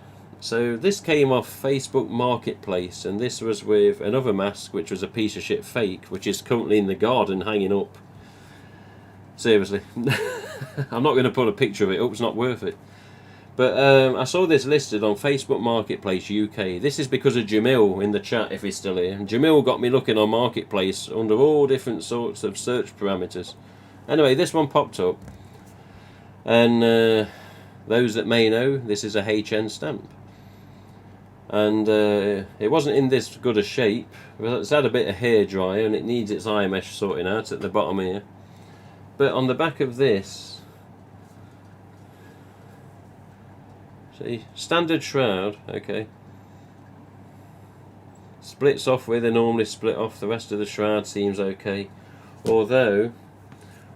So this came off Facebook Marketplace, and this was with another mask, which was a piece of shit fake, which is currently in the garden hanging up. Seriously. I'm not going to put a picture of it up, it's not worth it. But I saw this listed on Facebook Marketplace UK. This is because of Jamil in the chat, if he's still here. And Jamil got me looking on Marketplace under all different sorts of search parameters. Anyway, this one popped up. And those that may know, this is a HN stamp. And it wasn't in this good a shape. It's had a bit of hair dryer and it needs its eye mesh sorting out at the bottom here. But on the back of this, see, standard shroud, okay, splits off where they normally split off. The rest of the shroud seems okay, although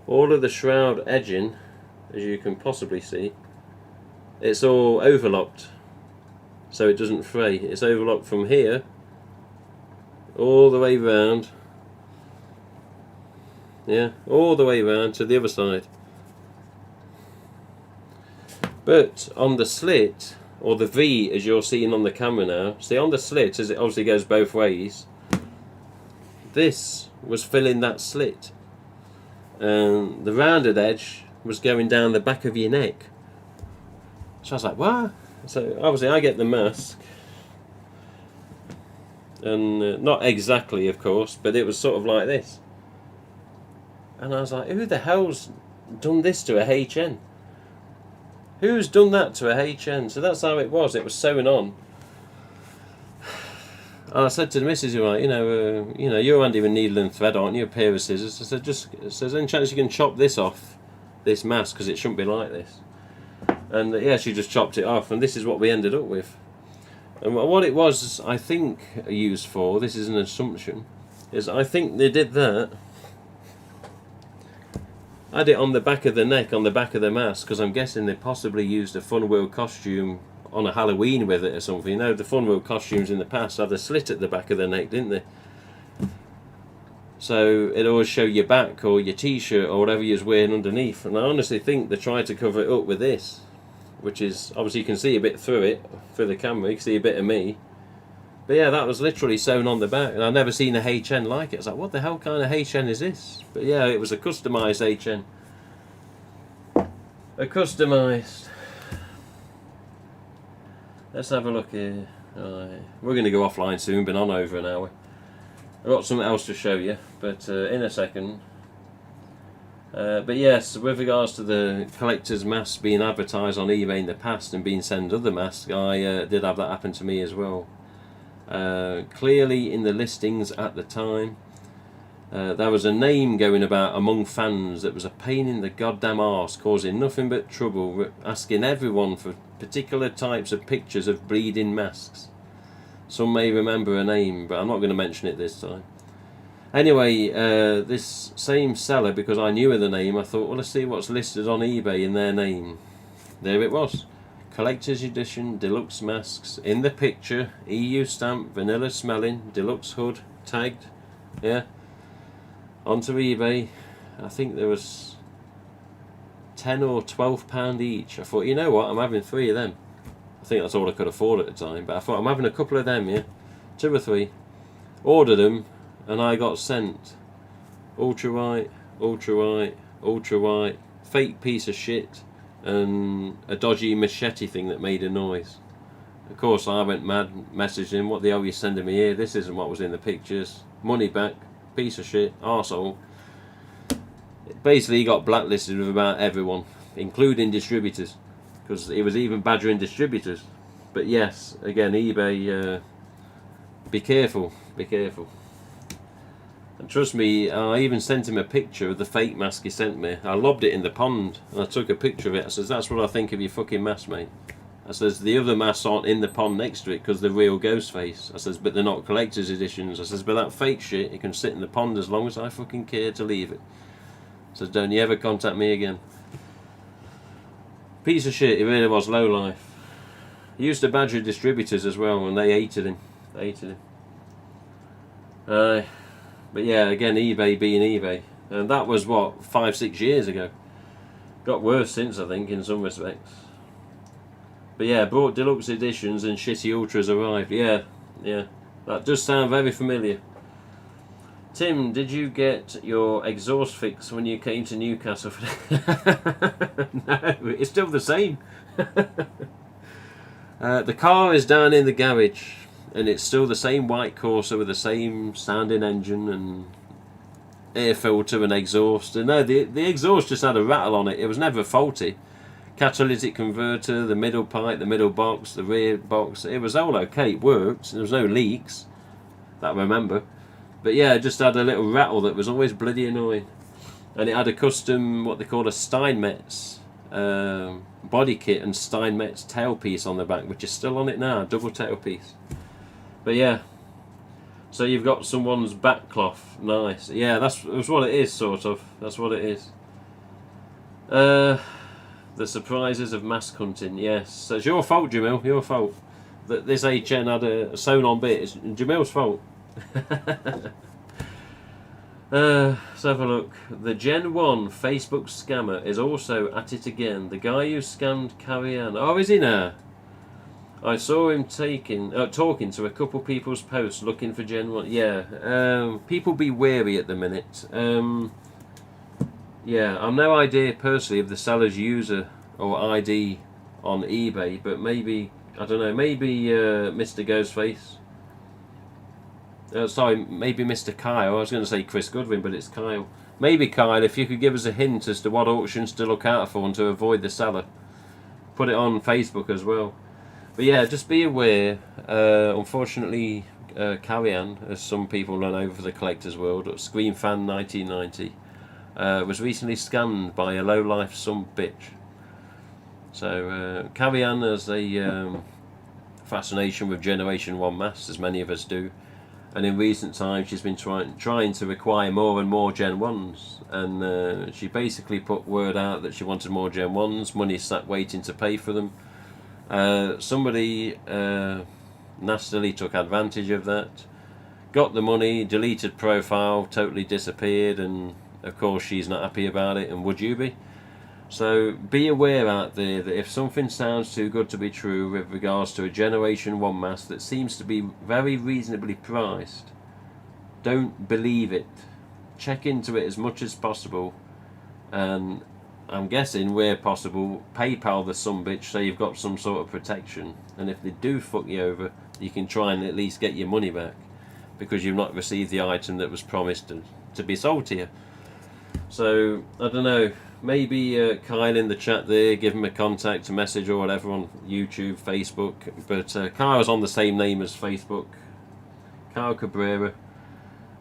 all of the shroud edging, as you can possibly see, it's all overlocked. so it doesn't fray. It's overlocked from here all the way round. Yeah, all the way round to the other side. But on the slit, or the V as you're seeing on the camera now, see on the slit, as it obviously goes both ways, this was filling that slit, and the rounded edge was going down the back of your neck. So I was like, what? So obviously I get the mask, and not exactly of course, but it was sort of like this, and I was like, who the hell's done this to a HN? Who's done that to a HN? So that's how it was. It was sewn on. And I said to the missus, right, you're handy with needle and thread, aren't you? A pair of scissors. I said, there's any chance you can chop this off, this mask, because it shouldn't be like this. And yeah, she just chopped it off, and this is what we ended up with. And what it was, I think, used for, this is an assumption, is I think they did that. I had it on the back of the neck, on the back of the mask, because I'm guessing they possibly used a Fun World costume on a Halloween with it or something. You know, the Fun World costumes in the past had a slit at the back of the neck, didn't they? So it always show your back or your t-shirt or whatever you're wearing underneath. And I honestly think they tried to cover it up with this, which is, obviously you can see a bit through it, through the camera, you can see a bit of me. But yeah, that was literally sewn on the back, and I've never seen a HN like it. I was like, what the hell kind of HN is this? But yeah, it was a customised HN. A customised. Let's have a look here. Right. We're going to go offline soon, been on over an hour. I've got something else to show you, but in a second. But yes, with regards to the collector's masks being advertised on eBay in the past and being sent other masks, I did have that happen to me as well. Clearly in the listings at the time, there was a name going about among fans that was a pain in the goddamn arse, causing nothing but trouble, asking everyone for particular types of pictures of bleeding masks. Some may remember a name, but I'm not going to mention it this time. Anyway, this same seller, because I knew of the name, I thought, well, let's see what's listed on eBay in their name. There it was. Collector's edition deluxe masks in the picture, EU stamp, vanilla smelling, deluxe hood, tagged. Yeah, onto eBay. I think there was £10 or £12 each. I thought, you know what, I'm having 3 of them. I think that's all I could afford at the time, but I thought I'm having a couple of them. Yeah, 2 or 3. Ordered them, and I got sent ultra white, ultra white, ultra white, fake piece of shit, and a dodgy machete thing that made a noise. Of course I went mad, messaged him, what the hell are you sending me here? This isn't what was in the pictures. Money back, piece of shit, arsehole. Basically he got blacklisted with about everyone, including distributors, because he was even badgering distributors. But yes, again, eBay, be careful, be careful. And trust me, I even sent him a picture of the fake mask he sent me. I lobbed it in the pond, and I took a picture of it. I says, that's what I think of your fucking mask, mate. I says, the other masks aren't in the pond next to it because they're real Ghostface. I says, but they're not collector's editions. I says, but that fake shit, it can sit in the pond as long as I fucking care to leave it. I says, don't you ever contact me again. Piece of shit, he really was, low life. He used to badger distributors as well, and they hated him. They hated him. But yeah, again, eBay being eBay. And that was, what, 5-6 years ago. Got worse since, I think, in some respects. But yeah, brought deluxe editions and shitty ultras arrived. Yeah, yeah. That does sound very familiar. Tim, did you get your exhaust fixed when you came to Newcastle? No, it's still the same. The car is down in the garage, and it's still the same white Corsa with the same sounding engine and air filter and exhaust. And no, the exhaust just had a rattle on it. It was never faulty. Catalytic converter, the middle pipe, the middle box, the rear box. It was all okay. It worked. There was no leaks that I remember. But yeah, it just had a little rattle that was always bloody annoying. And it had a custom, what they call a Steinmetz body kit and Steinmetz tailpiece on the back, which is still on it now, double tailpiece. But yeah, so you've got someone's back cloth, nice. Yeah, that's what it is, sort of. That's what it is. The surprises of mask hunting, yes. So it's your fault, Jamil, your fault. that this HN had a sewn on bit. It's Jamil's fault. Let's have a look. The Gen 1 Facebook scammer is also at it again. The guy who scammed Carrie-Anne. Oh, is he now? I saw him talking to a couple people's posts looking for Gen 1. Yeah, people be wary at the minute. Yeah, I've no idea personally of the seller's user or ID on eBay, but maybe, I don't know, maybe Mr. Ghostface. Sorry, maybe Mr. Kyle. I was going to say Chris Goodwin, but it's Kyle. Maybe Kyle, if you could give us a hint as to what auctions to look out for and to avoid the seller. Put it on Facebook as well. But yeah, just be aware. Unfortunately, Carrie-Anne, as some people run over for the collector's world, Scream Fan 1990, was recently scammed by a low-life some bitch. So Carrie-Anne has a fascination with Generation 1 masks, as many of us do. And in recent times she's been trying to acquire more and more Gen 1s, and she basically put word out that she wanted more Gen 1s, money sat waiting to pay for them. Somebody nastily took advantage of that, got the money, deleted profile, totally disappeared, and of course she's not happy about it, and would you be? So be aware out there that if something sounds too good to be true with regards to a Generation 1 mask that seems to be very reasonably priced, don't believe it. Check into it as much as possible, and I'm guessing where possible PayPal the sumbitch so you've got some sort of protection, and if they do fuck you over you can try and at least get your money back because you've not received the item that was promised to be sold to you. So I don't know, maybe Kyle in the chat there, give him a contact, a message or whatever on YouTube, Facebook. But Kyle's on the same name as Facebook, Kyle Cabrera.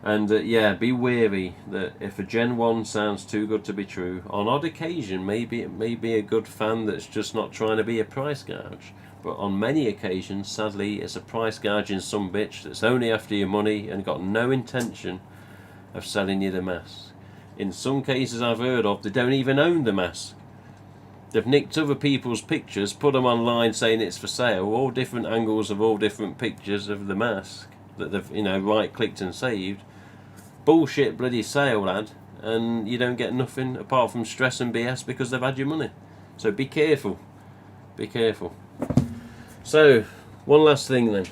And yeah, be wary that if a Gen 1 sounds too good to be true, on odd occasion maybe it may be a good fan that's just not trying to be a price gouge. But on many occasions, sadly, it's a price gouging sumbitch that's only after your money and got no intention of selling you the mask. In some cases I've heard of, they don't even own the mask. They've nicked other people's pictures, put them online saying it's for sale, all different angles of all different pictures of the mask that they've, right-clicked and saved. Bullshit bloody sale, lad, and you don't get nothing apart from stress and BS because they've had your money. So be careful. Be careful. So, one last thing then.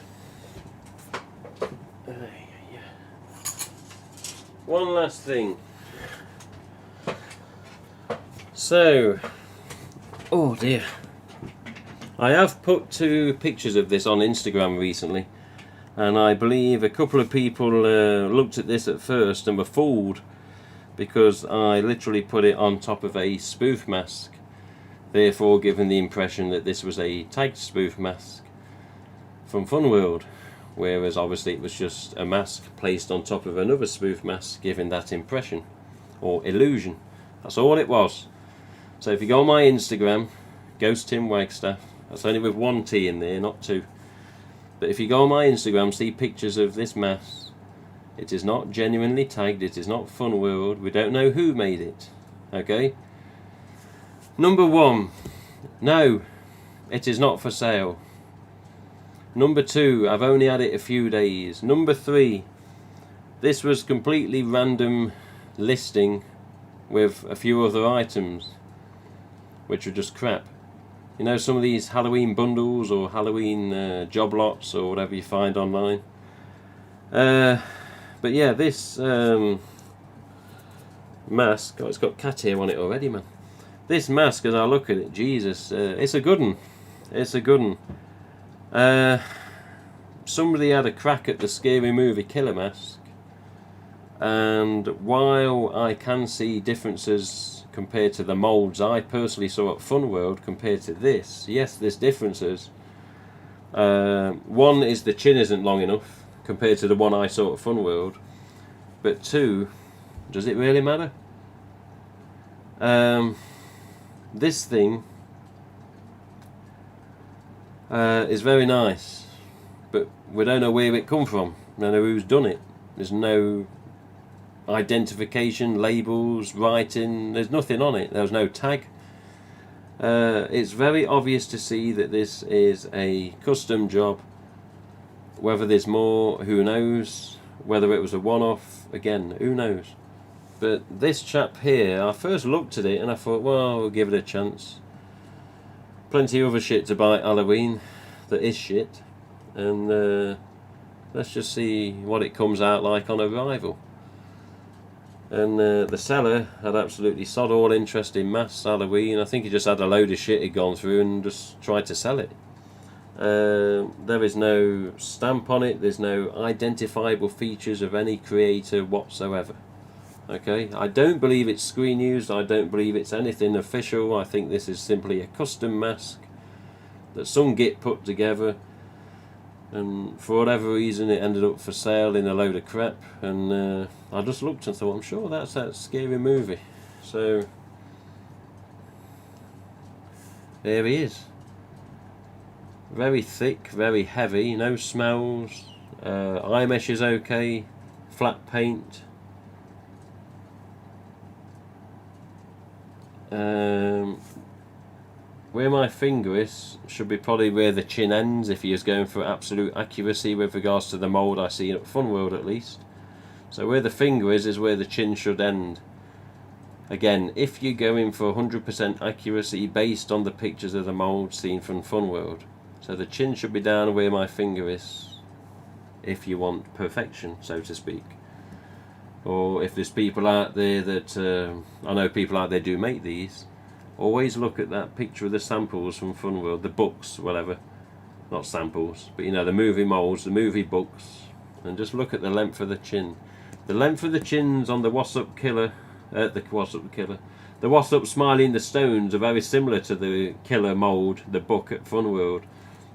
One last thing. So, oh dear, I have put 2 pictures of this on Instagram recently, and I believe a couple of people looked at this at first and were fooled because I literally put it on top of a spoof mask, therefore giving the impression that this was a tagged spoof mask from Funworld, whereas obviously it was just a mask placed on top of another spoof mask, giving that impression or illusion. That's all it was. So if you go on my Instagram, Ghost Tim Wagstaff, that's only with 1 T in there, not 2. But if you go on my Instagram, see pictures of this mask. It is not genuinely tagged, it is not Funworld, we don't know who made it. Okay? Number 1, no, it is not for sale. Number 2, I've only had it a few days. Number 3, this was completely random listing with a few other items, which are just crap. You know, some of these Halloween bundles or Halloween job lots or whatever you find online. But yeah, this mask, oh, it's got cat hair on it already, man. This mask, as I look at it, Jesus, it's a good one. It's a good one. Somebody had a crack at the Scary Movie Killer mask, and while I can see differences compared to the moulds I personally saw at Funworld compared to this, yes, there's differences. One is the chin isn't long enough compared to the one I saw at Funworld, but 2, does it really matter? This thing is very nice, but we don't know where it come from. We don't know who's done it. There's no identification, labels, writing, there's nothing on it. There was no tag. It's very obvious to see that this is a custom job. Whether there's more, who knows? Whether it was a one-off, again, who knows? But this chap here, I first looked at it and I thought, well, we'll give it a chance. Plenty of other shit to buy at Halloween that is shit, and let's just see what it comes out like on arrival. And the seller had absolutely sod all interest in mass Halloween. I think he just had a load of shit he'd gone through and just tried to sell it. There is no stamp on it, there's no identifiable features of any creator whatsoever. Okay, I don't believe it's screen used, I don't believe it's anything official. I think this is simply a custom mask that some git put together, and for whatever reason it ended up for sale in a load of crap, and I just looked and thought, I'm sure that's that scary movie. So there he is. Very thick, very heavy, no smells, eye mesh is okay, flat paint. Where my finger is should be probably where the chin ends if you're going for absolute accuracy with regards to the mould I see at Fun World at least. So where the finger is where the chin should end. Again, if you're going for 100% accuracy based on the pictures of the mould seen from Fun World. So the chin should be down where my finger is if you want perfection, so to speak. Or if there's people out there that, I know people out there do make these, always look at that picture of the samples from Fun World, the books, whatever. Not samples, but you know, the movie moulds, the movie books, and just look at the length of the chin. The length of the chins on the What's Up Killer, the What's Up Smiley in the Stones are very similar to the Killer mould, the book at Fun World.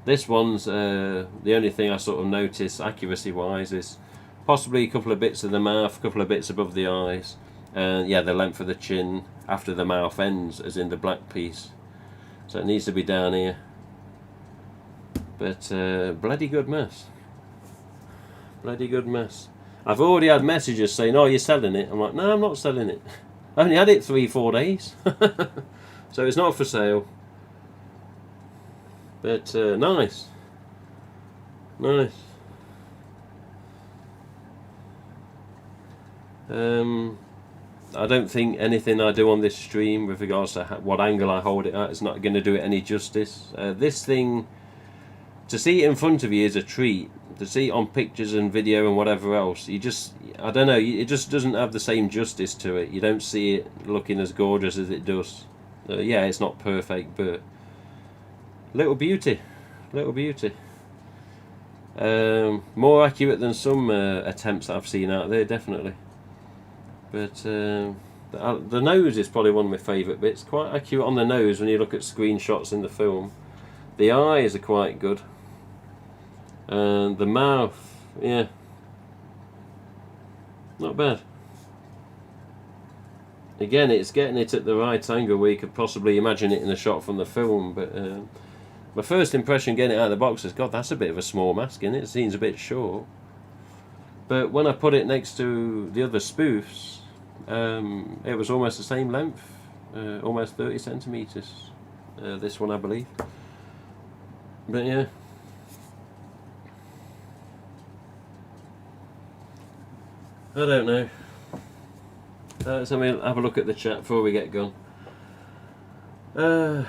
This one's, the only thing I sort of notice accuracy wise is possibly a couple of bits of the mouth, a couple of bits above the eyes, and yeah, the length of the chin after the mouth ends, as in the black piece. So it needs to be down here. But bloody good mess. Bloody good mess. I've already had messages saying, oh, you're selling it. I'm like, no, I'm not selling it. I only had it 3-4 days. So it's not for sale. But nice. Nice. I don't think anything I do on this stream with regards to what angle I hold it at is not going to do it any justice. This thing, to see it in front of you is a treat. To see it on pictures and video and whatever else, you just, I don't know, it just doesn't have the same justice to it. You don't see it looking as gorgeous as it does. Yeah, it's not perfect, but little beauty, little beauty. More accurate than some attempts that I've seen out there, definitely. But the nose is probably one of my favourite bits. Quite accurate on the nose when you look at screenshots in the film. The eyes are quite good. And the mouth, yeah, not bad. Again, it's getting it at the right angle where you could possibly imagine it in a shot from the film. But my first impression getting it out of the box is, God, that's a bit of a small mask, isn't it? It seems a bit short. But when I put it next to the other spoofs, it was almost the same length, almost 30 centimetres. This one, I believe. But yeah. I don't know. So we'll have a look at the chat before we get going. The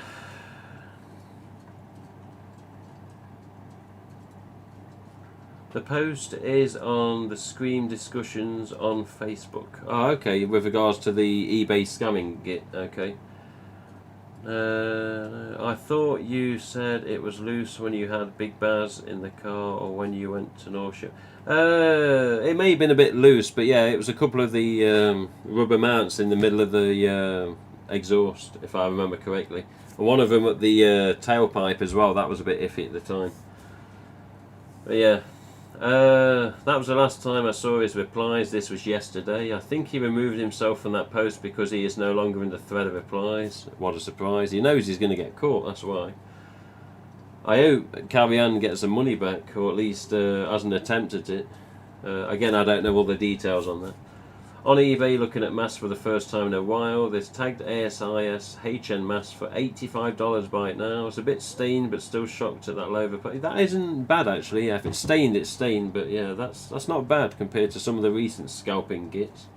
post is on the Scream discussions on Facebook. Oh, okay, with regards to the eBay scamming git, okay. I thought you said it was loose when you had Big Baz in the car or when you went to North Shore. It may have been a bit loose, but yeah, it was a couple of the rubber mounts in the middle of the exhaust, if I remember correctly. And one of them at the tailpipe as well, that was a bit iffy at the time. But yeah. That was the last time I saw his replies. This was yesterday. I think he removed himself from that post because he is no longer in the thread of replies. What a surprise. He knows he's going to get caught, that's why. I hope Carrie-Anne gets the money back, or at least hasn't attempted it. Again, I don't know all the details on that. On eBay, looking at masks for the first time in a while. This tagged ASIS HN mask for $85 by it now. It's a bit stained, but still shocked at that low of a price. That isn't bad actually. Yeah, if it's stained, it's stained. But yeah, that's not bad compared to some of the recent scalping kits.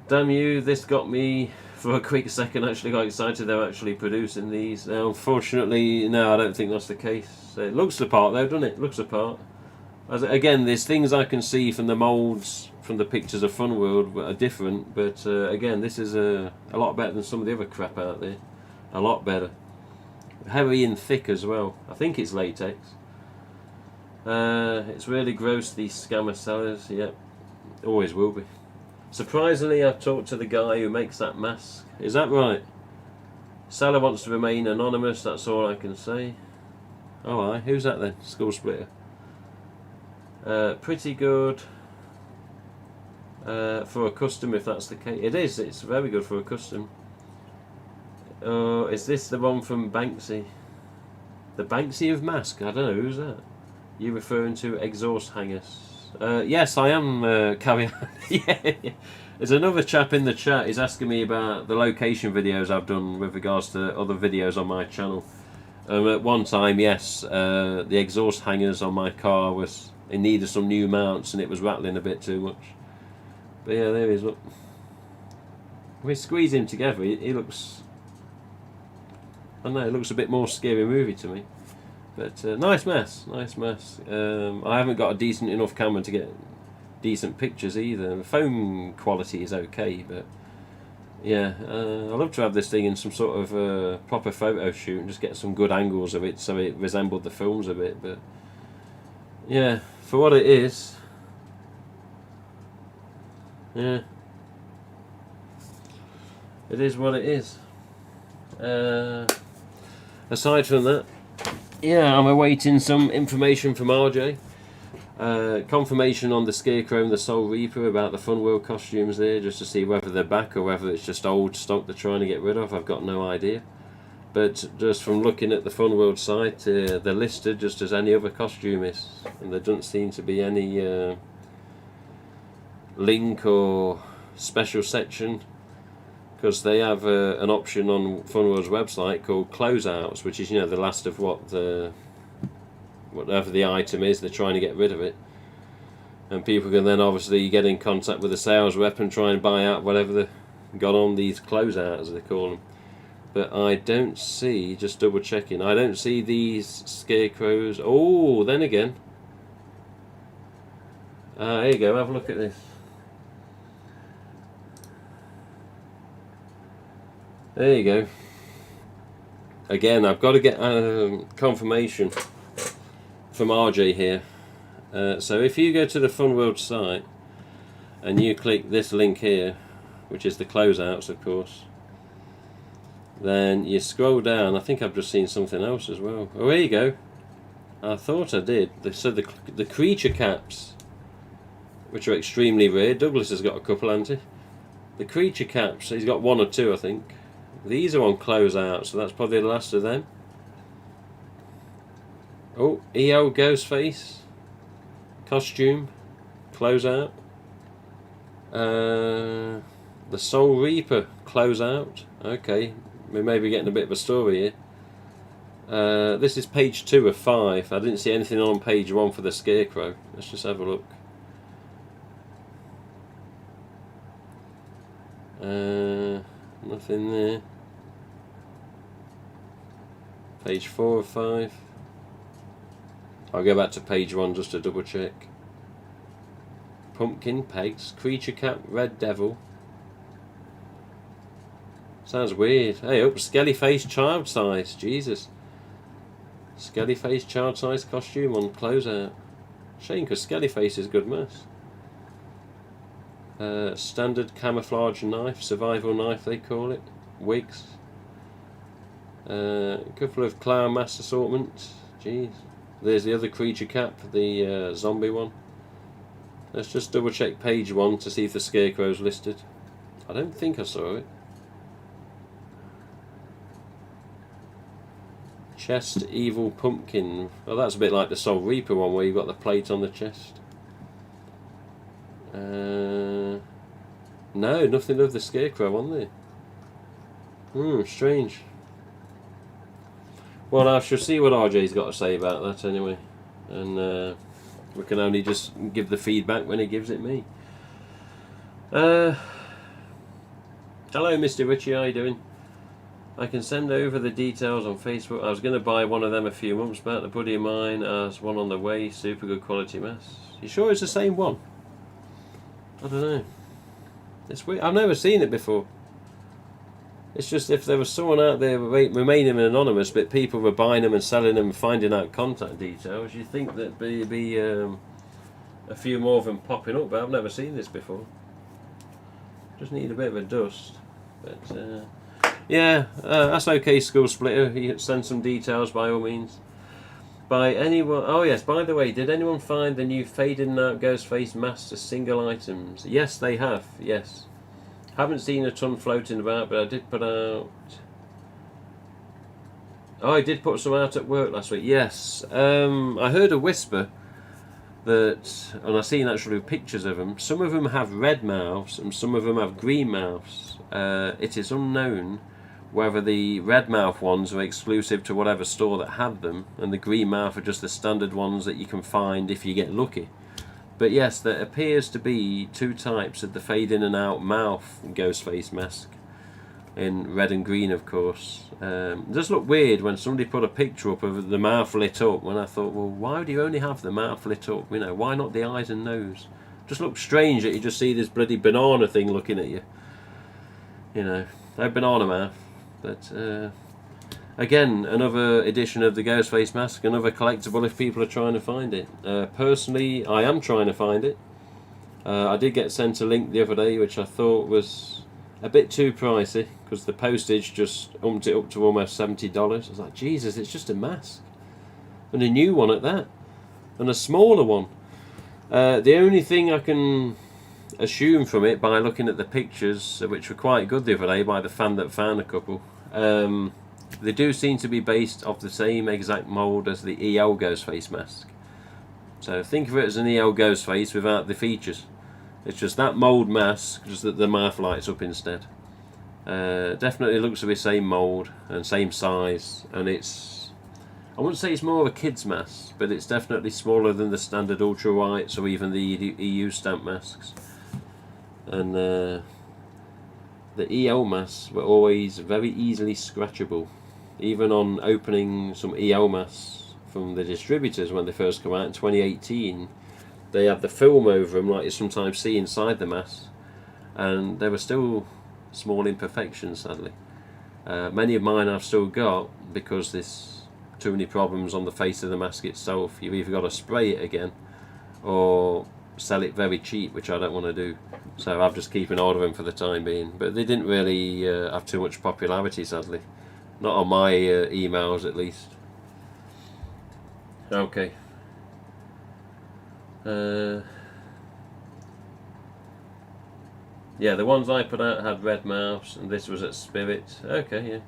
Damn you! This got me for a quick second. Actually, got excited they're actually producing these. Now, unfortunately, no, I don't think that's the case. It looks the part though, doesn't it? It looks the part. Again, there's things I can see from the moulds, from the pictures of Fun World that are different, but again, this is a lot better than some of the other crap out there. A lot better. Heavy and thick as well. I think it's latex. It's really gross, these scammer sellers. Yep, always will be. Surprisingly, I've talked to the guy who makes that mask. Is that right? Seller wants to remain anonymous, that's all I can say. Oh, aye. Who's that then? Skull Splitter. Pretty good for a custom, if that's the case. It is, it's very good for a custom. Is this the one from Banksy? The Banksy of Mask? I don't know, who's that? You referring to exhaust hangers? Yes, I am, carry on. Yeah. There's another chap in the chat, he's asking me about the location videos I've done with regards to other videos on my channel. At one time, yes, the exhaust hangers on my car was in need of some new mounts and it was rattling a bit too much. But yeah, there he is, look. We squeeze him together, he looks... I don't know, it looks a bit more Scary Movie to me. But nice mess, nice mess. I haven't got a decent enough camera to get decent pictures either. The phone quality is okay, but yeah, I'd love to have this thing in some sort of proper photo shoot and just get some good angles of it so it resembled the films a bit. But yeah, for what it is, yeah, it is what it is. Aside from that, yeah, I'm awaiting some information from RJ. Confirmation on the Scarecrow and the Soul Reaper about the Fun World costumes there, just to see whether they're back or whether it's just old stock they're trying to get rid of. I've got no idea. But just from looking at the Fun World site, they're listed just as any other costume is. And there doesn't seem to be any link or special section, because they have an option on Fun World's website called closeouts, which is, you know, the last of whatever the item is, they're trying to get rid of it. And people can then obviously get in contact with the sales rep and try and buy out whatever they've got on these closeouts, as they call them. But I don't see, just double checking, I don't see these Scarecrows. Oh, then again. There you go, have a look at this. There you go. Again, I've got to get confirmation from RJ here. So if you go to the Fun World site and you click this link here, which is the closeouts, of course, then you scroll down. I think I've just seen something else as well. Oh, here you go. I thought I did. So the creature caps, which are extremely rare. Douglas has got a couple, hasn't he? The creature caps, he's got one or two, I think. These are on closeout, so that's probably the last of them. Oh, EO Ghostface costume, closeout. The Soul Reaper closeout. Okay, we may be getting a bit of a story here. This is page 2 of 5. I didn't see anything on page 1 for the Scarecrow. Let's just have a look. Nothing there. Page 4 of 5. I'll go back to page 1 just to double check. Pumpkin, pegs, creature cap, red devil. Sounds weird. Hey, up, skelly face, child size. Jesus. Skelly face, child size costume on closeout. Shame, because skelly face is good mess. Standard camouflage knife, survival knife they call it. Wigs. A couple of clown mask assortments. Jeez. There's the other creature cap, the zombie one. Let's just double check page 1 to see if the Scarecrow's listed. I don't think I saw it. Chest Evil Pumpkin. Oh, that's a bit like the Soul Reaper one where you've got the plate on the chest. No, nothing of the Scarecrow on there. Strange. Well, I shall see what RJ's got to say about that anyway. And we can only just give the feedback when he gives it me. Hello, Mr. Richie, how you doing? I can send over the details on Facebook. I was going to buy one of them a few months back. A buddy of mine has one on the way. Super good quality mask. You sure it's the same one? I don't know. It's weird. I've never seen it before. It's just if there was someone out there remaining anonymous, but people were buying them and selling them and finding out contact details, you'd think there'd be a few more of them popping up, but I've never seen this before. Just need a bit of a dust. But yeah, that's okay, School Splitter. You can send some details by all means. By anyone. Oh yes, by the way, did anyone find the new faded out Ghostface masks as single items? Yes, they have. Yes. Haven't seen a ton floating about, but I did put out. Oh, I did put some out at work last week. Yes. I heard a whisper that, and I've seen actually pictures of them. Some of them have red mouths and some of them have green mouths. It is unknown whether the red mouth ones are exclusive to whatever store that had them, and the green mouth are just the standard ones that you can find if you get lucky. But yes, there appears to be two types of the fade in and out mouth Ghostface mask, in red and green of course. It does look weird when somebody put a picture up of the mouth lit up, when I thought, well, why do you only have the mouth lit up? You know, why not the eyes and nose? Just looks strange that you just see this bloody banana thing looking at you. You know, no banana mouth. But again, another edition of the Ghostface mask, another collectible if people are trying to find it. Personally, I am trying to find it. I did get sent a link the other day, which I thought was a bit too pricey, because the postage just umped it up to almost $70. I was like, Jesus, it's just a mask. And a new one at that. And a smaller one. The only thing I can assume from it by looking at the pictures, which were quite good the other day by the fan that found a couple, they do seem to be based off the same exact mould as the EL Ghostface mask. So think of it as an EL Ghostface without the features. It's just that mould mask, just that the mouth lights up instead. Definitely looks to be same mould and same size, and it's, I wouldn't say it's more of a kid's mask, but it's definitely smaller than the standard ultra whites or even the EU stamp masks. And the EL masks were always very easily scratchable, even on opening some EL masks from the distributors when they first come out in 2018. They had the film over them like you sometimes see inside the mask, and there were still small imperfections, sadly. Many of mine I've still got because there's too many problems on the face of the mask itself. You've either got to spray it again or sell it very cheap, which I don't want to do. So I'm just keeping hold of them for the time being. But they didn't really have too much popularity, sadly. Not on my emails, at least. Okay. Yeah, the ones I put out had red mouths, and this was at Spirit. Okay,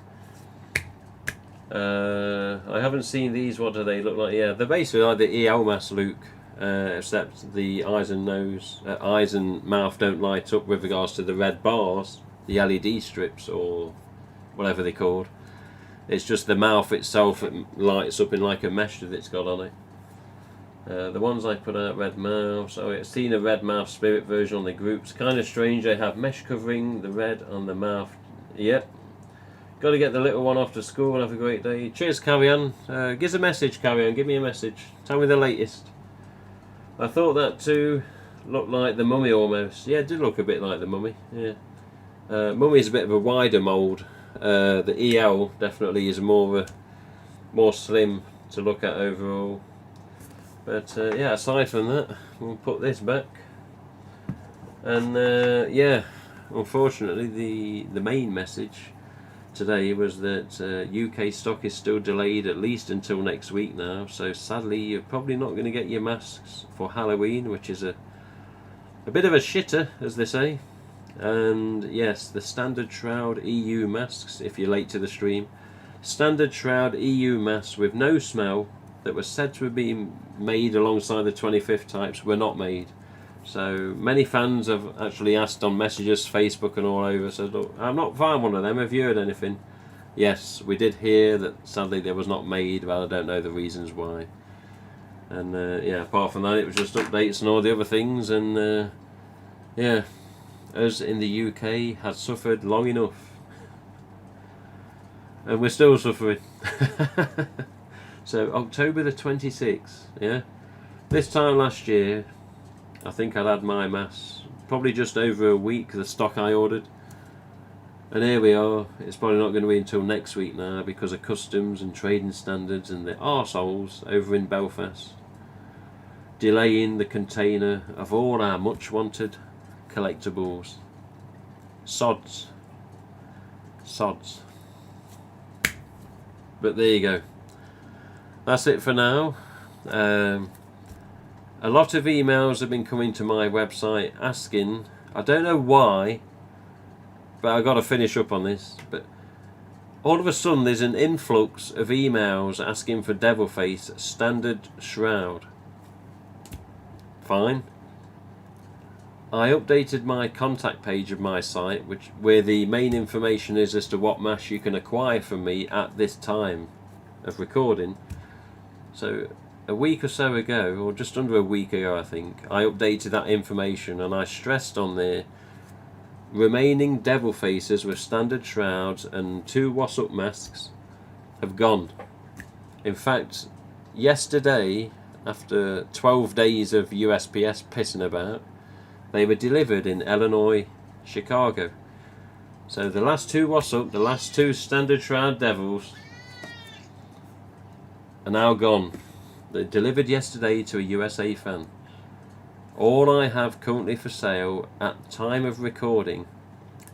yeah. I haven't seen these. What do they look like? Yeah, they're basically like the EL mask, Luke. Except the eyes and eyes and mouth don't light up with regards to the red bars, the LED strips or whatever they're called. It's just the mouth itself that lights up in like a mesh that it's got on it. The ones I put out, red mouths. Oh, I've seen a red mouth Spirit version on the groups. Kind of strange. They have mesh covering the red on the mouth. Yep. Got to get the little one off to school and have a great day. Cheers, Carry On. Give us a message, Carry On. Give me a message. Tell me the latest. I thought that too looked like the Mummy almost. Yeah, it did look a bit like the Mummy. Yeah, Mummy's a bit of a wider mould. The EL definitely is more slim to look at overall. But yeah, aside from that, we'll put this back. And yeah, unfortunately, the main message today was that UK stock is still delayed at least until next week now, so sadly you're probably not going to get your masks for Halloween, which is a bit of a shitter, as they say. And yes, the Standard Shroud EU masks, if you're late to the stream, Standard Shroud EU masks with no smell that were said to have been made alongside the 25th types were not made. So many fans have actually asked on messages, Facebook and all over, so look, I've not found one of them. Have you heard anything? Yes, we did hear that sadly they was not made, but I don't know the reasons why. And yeah, apart from that, it was just updates and all the other things, and yeah, us in the UK had suffered long enough, and we're still suffering. So October the 26th, yeah, this time last year, I think I'd had my mass probably just over a week, the stock I ordered, and here we are. It's probably not going to be until next week now because of customs and trading standards and the arseholes over in Belfast delaying the container of all our much wanted collectibles. Sods. But there you go. That's it for now. A lot of emails have been coming to my website asking, I don't know why, but I've got to finish up on this, but all of a sudden there's an influx of emails asking for Devilface standard shroud. Fine. I updated my contact page of my site, where the main information is as to what mask you can acquire from me at this time of recording. So a week or so ago, or just under a week ago I think, I updated that information and I stressed on there remaining devil faces with standard shrouds and 2 was-up masks have gone. In fact, yesterday, after 12 days of USPS pissing about, they were delivered in Illinois, Chicago. So the last 2 was-up, the last 2 standard shroud devils are now gone. They delivered yesterday to a USA fan. All I have currently for sale at time of recording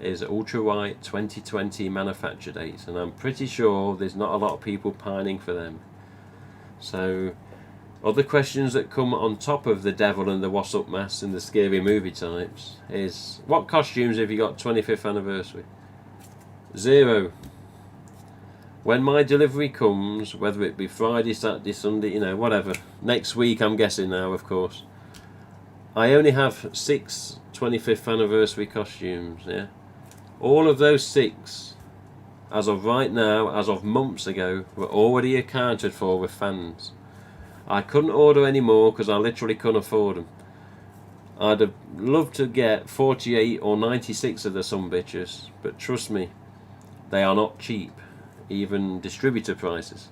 is Ultra White 2020 manufacture dates, and I'm pretty sure there's not a lot of people pining for them. So other questions that come on top of the devil and the was-up masks and the scary movie types is, what costumes have you got 25th anniversary? 0. When my delivery comes, whether it be Friday, Saturday, Sunday, you know, whatever, next week I'm guessing now, of course, I only have 6 25th anniversary costumes, yeah. All of those 6, as of right now, as of months ago, were already accounted for with fans. I couldn't order any more because I literally couldn't afford them. I'd have loved to get 48 or 96 of the sumbitches, but trust me, they are not cheap, even distributor prices.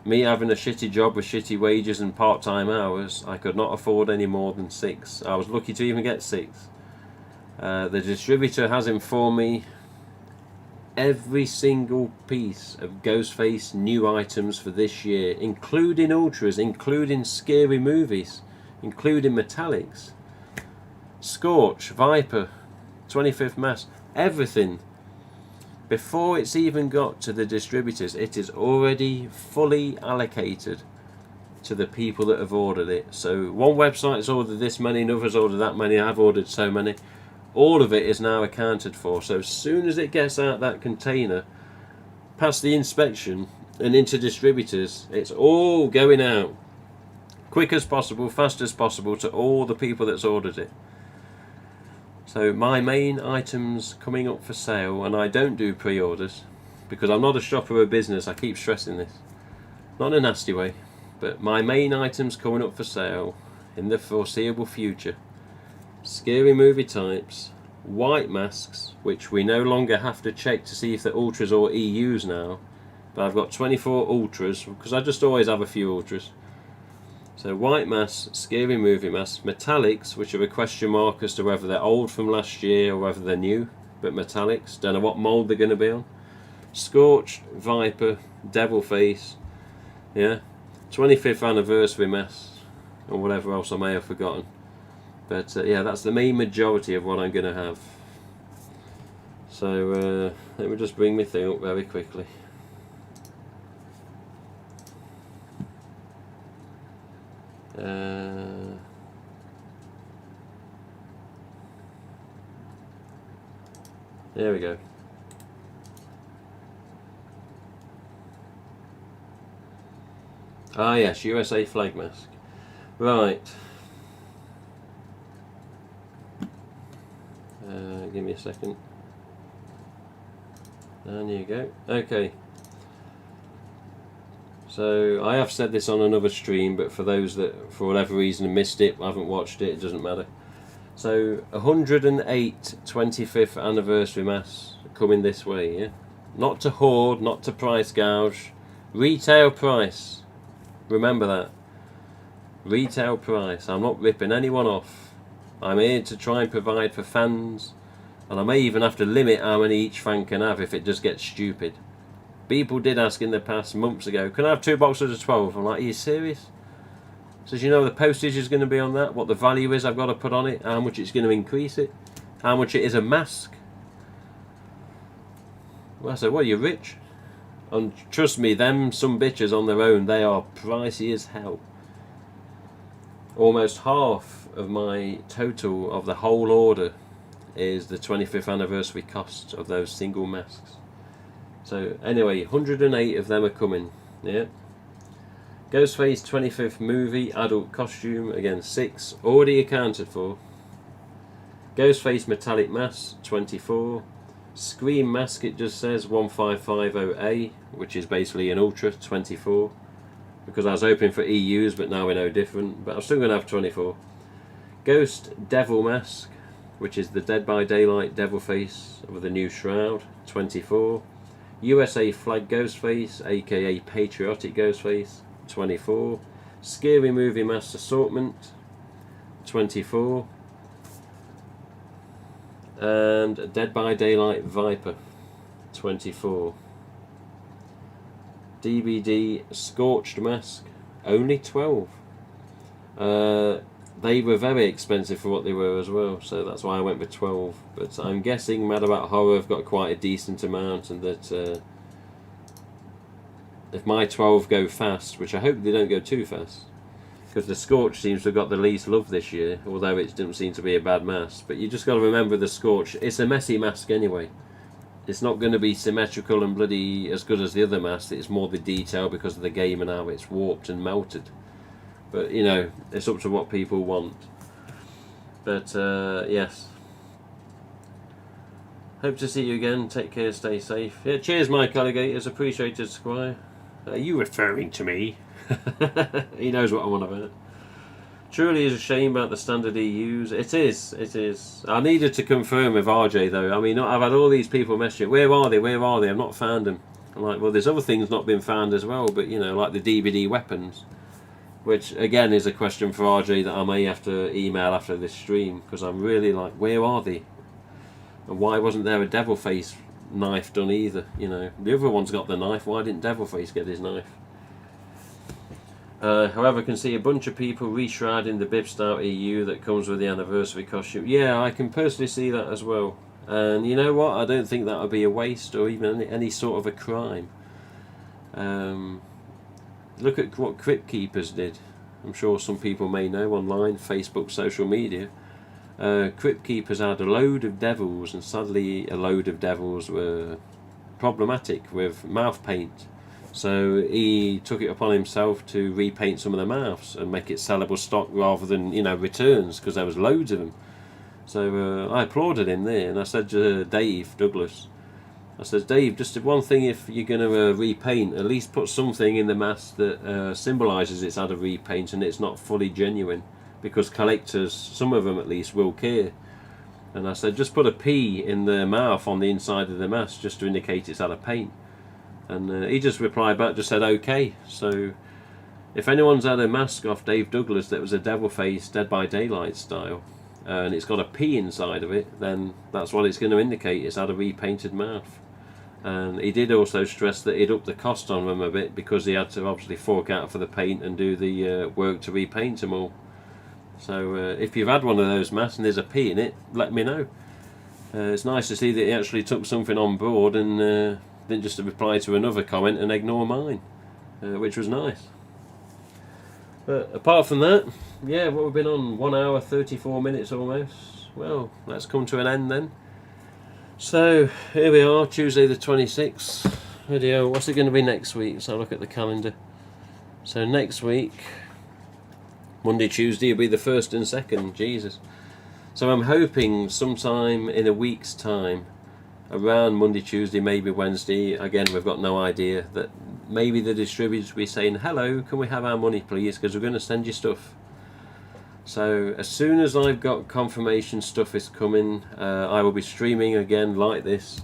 Me having a shitty job with shitty wages and part-time hours, I could not afford any more than 6. I was lucky to even get 6. The distributor has informed me every single piece of Ghostface new items for this year, including ultras, including scary movies, including metallics, Scorch, Viper, 25th Mass, everything. Before it's even got to the distributors, it is already fully allocated to the people that have ordered it. So one website's ordered this many, another's ordered that many, I've ordered so many. All of it is now accounted for. So as soon as it gets out that container, past the inspection and into distributors, it's all going out quick as possible, fast as possible to all the people that's ordered it. So my main items coming up for sale, and I don't do pre-orders because I'm not a shopper of business, I keep stressing this, not in a nasty way, but my main items coming up for sale in the foreseeable future: scary movie types, white masks, which we no longer have to check to see if they're ultras or EUs now, but I've got 24 ultras because I just always have a few ultras. So white masks, scary movie masks, metallics, which are a question mark as to whether they're old from last year or whether they're new, but metallics, don't know what mould they're going to be on. Scorch, Viper, Devilface, yeah, 25th anniversary masks, or whatever else I may have forgotten. But yeah, that's the main majority of what I'm going to have. So let me just bring my thing up very quickly. There we go. Ah yes, USA flag mask. Right. Give me a second. And here you go. Okay. So I have said this on another stream, but for those that for whatever reason missed it, haven't watched it, it doesn't matter. So 108 25th anniversary mass coming this way, yeah? Not to hoard, not to price gouge. Retail price. Remember that. Retail price. I'm not ripping anyone off. I'm here to try and provide for fans, and I may even have to limit how many each fan can have if it just gets stupid. People did ask in the past, months ago, can I have 2 boxes of 12? I'm like, are you serious? Says, you know the postage is going to be on that, what the value is I've got to put on it, how much it's going to increase it, how much it is a mask. Well, I said, well, you're rich. And trust me, them some bitches on their own, they are pricey as hell. Almost half of my total of the whole order is the 25th anniversary cost of those single masks. So anyway, 108 of them are coming. Yeah. Ghostface 25th movie adult costume, again 6 already accounted for. Ghostface metallic mask 24. Scream mask, it just says 1550A, which is basically an ultra 24. Because I was hoping for EUs, but now we know different. But I'm still going to have 24. Ghost Devil mask, which is the Dead by Daylight devil face with the new shroud, 24. USA flag Ghostface, aka patriotic Ghostface, 24. Scary movie mask assortment, 24. And Dead by Daylight Viper, 24. DVD Scorched mask, only 12. They were very expensive for what they were as well, so that's why I went with 12. But I'm guessing Mad About Horror have got quite a decent amount, and that if my 12 go fast, which I hope they don't go too fast, because the Scorch seems to have got the least love this year, although it didn't seem to be a bad mask. But you just got to remember the Scorch, it's a messy mask anyway. It's not going to be symmetrical and bloody as good as the other mask. It's more the detail because of the game and how it's warped and melted. But, you know, it's up to what people want. But, yes. Hope to see you again. Take care, stay safe. Yeah, cheers, Mike Alligators. Appreciated, Squire. Are you referring to me? He knows what I'm on about. Truly is a shame about the standard EUs. It is. I needed to confirm with RJ though. I mean, I've had all these people messaging, where are they? I've not found them. I'm like, well, there's other things not been found as well, but you know, like the DVD weapons, which again is a question for RJ that I may have to email after this stream, because I'm really like, where are they? And why wasn't there a devil face knife done either? You know, the other one's got the knife. Why didn't Devilface get his knife? However, I can see a bunch of people reshrouding the Bib Stout EU that comes with the anniversary costume. Yeah, I can personally see that as well. And you know what? I don't think that would be a waste or even any sort of a crime. Look at what Crypt Keepers did. I'm sure some people may know online, Facebook, social media. Crypt Keepers had a load of devils, and sadly a load of devils were problematic with mouth paint. So he took it upon himself to repaint some of the mouths and make it sellable stock rather than, you know, returns, because there was loads of them. So I applauded him there, and I said to Dave Douglas, I said, Dave, just one thing, if you're going to repaint, at least put something in the mask that symbolises it's had a repaint and it's not fully genuine, because collectors, some of them at least, will care. And I said, just put a P in the mouth on the inside of the mask just to indicate it's had a paint. And he just replied back, just said okay. So if anyone's had a mask off Dave Douglas that was a devil face Dead by Daylight style, and it's got a P inside of it, then that's what it's going to indicate, it's had a repainted mouth. And he did also stress that he'd up the cost on them a bit, because he had to obviously fork out for the paint and do the work to repaint them all. So if you've had one of those masks and there's a P in it, let me know. It's nice to see that he actually took something on board and didn't just reply to another comment and ignore mine, which was nice. But apart from that, yeah, what we've been on, 1 hour 34 minutes almost. Well, let's come to an end then. So here we are, Tuesday the 26th. Video. What's it going to be next week? So I'll look at the calendar. So next week, Monday, Tuesday will be the 1st and 2nd. Jesus. So I'm hoping sometime in a week's time, around Monday, Tuesday, maybe Wednesday, again we've got no idea, that maybe the distributors will be saying, hello, can we have our money please, because we're going to send you stuff. So as soon as I've got confirmation stuff is coming, I will be streaming again like this,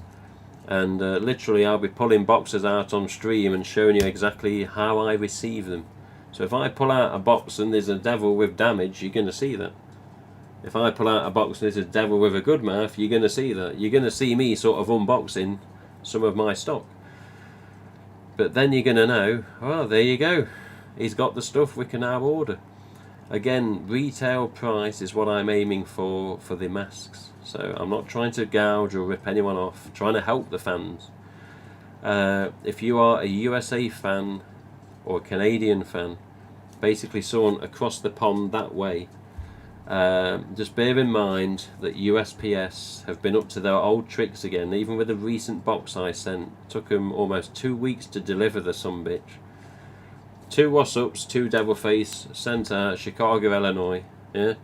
and literally I'll be pulling boxes out on stream and showing you exactly how I receive them. So if I pull out a box and there's a devil with damage, you're going to see that. If I pull out a box and there's a devil with a good mouth, you're going to see that. You're going to see me sort of unboxing some of my stock. But then you're going to know, oh, there you go. He's got the stuff we can now order. Again, retail price is what I'm aiming for the masks. So I'm not trying to gouge or rip anyone off. I'm trying to help the fans. If you are a USA fan or a Canadian fan, basically someone across the pond that way, just bear in mind that USPS have been up to their old tricks again. Even with the recent box I sent, it took them almost 2 weeks to deliver the sumbitch. 2 was-ups, 2 devil face, sent out Chicago, Illinois. Yeah,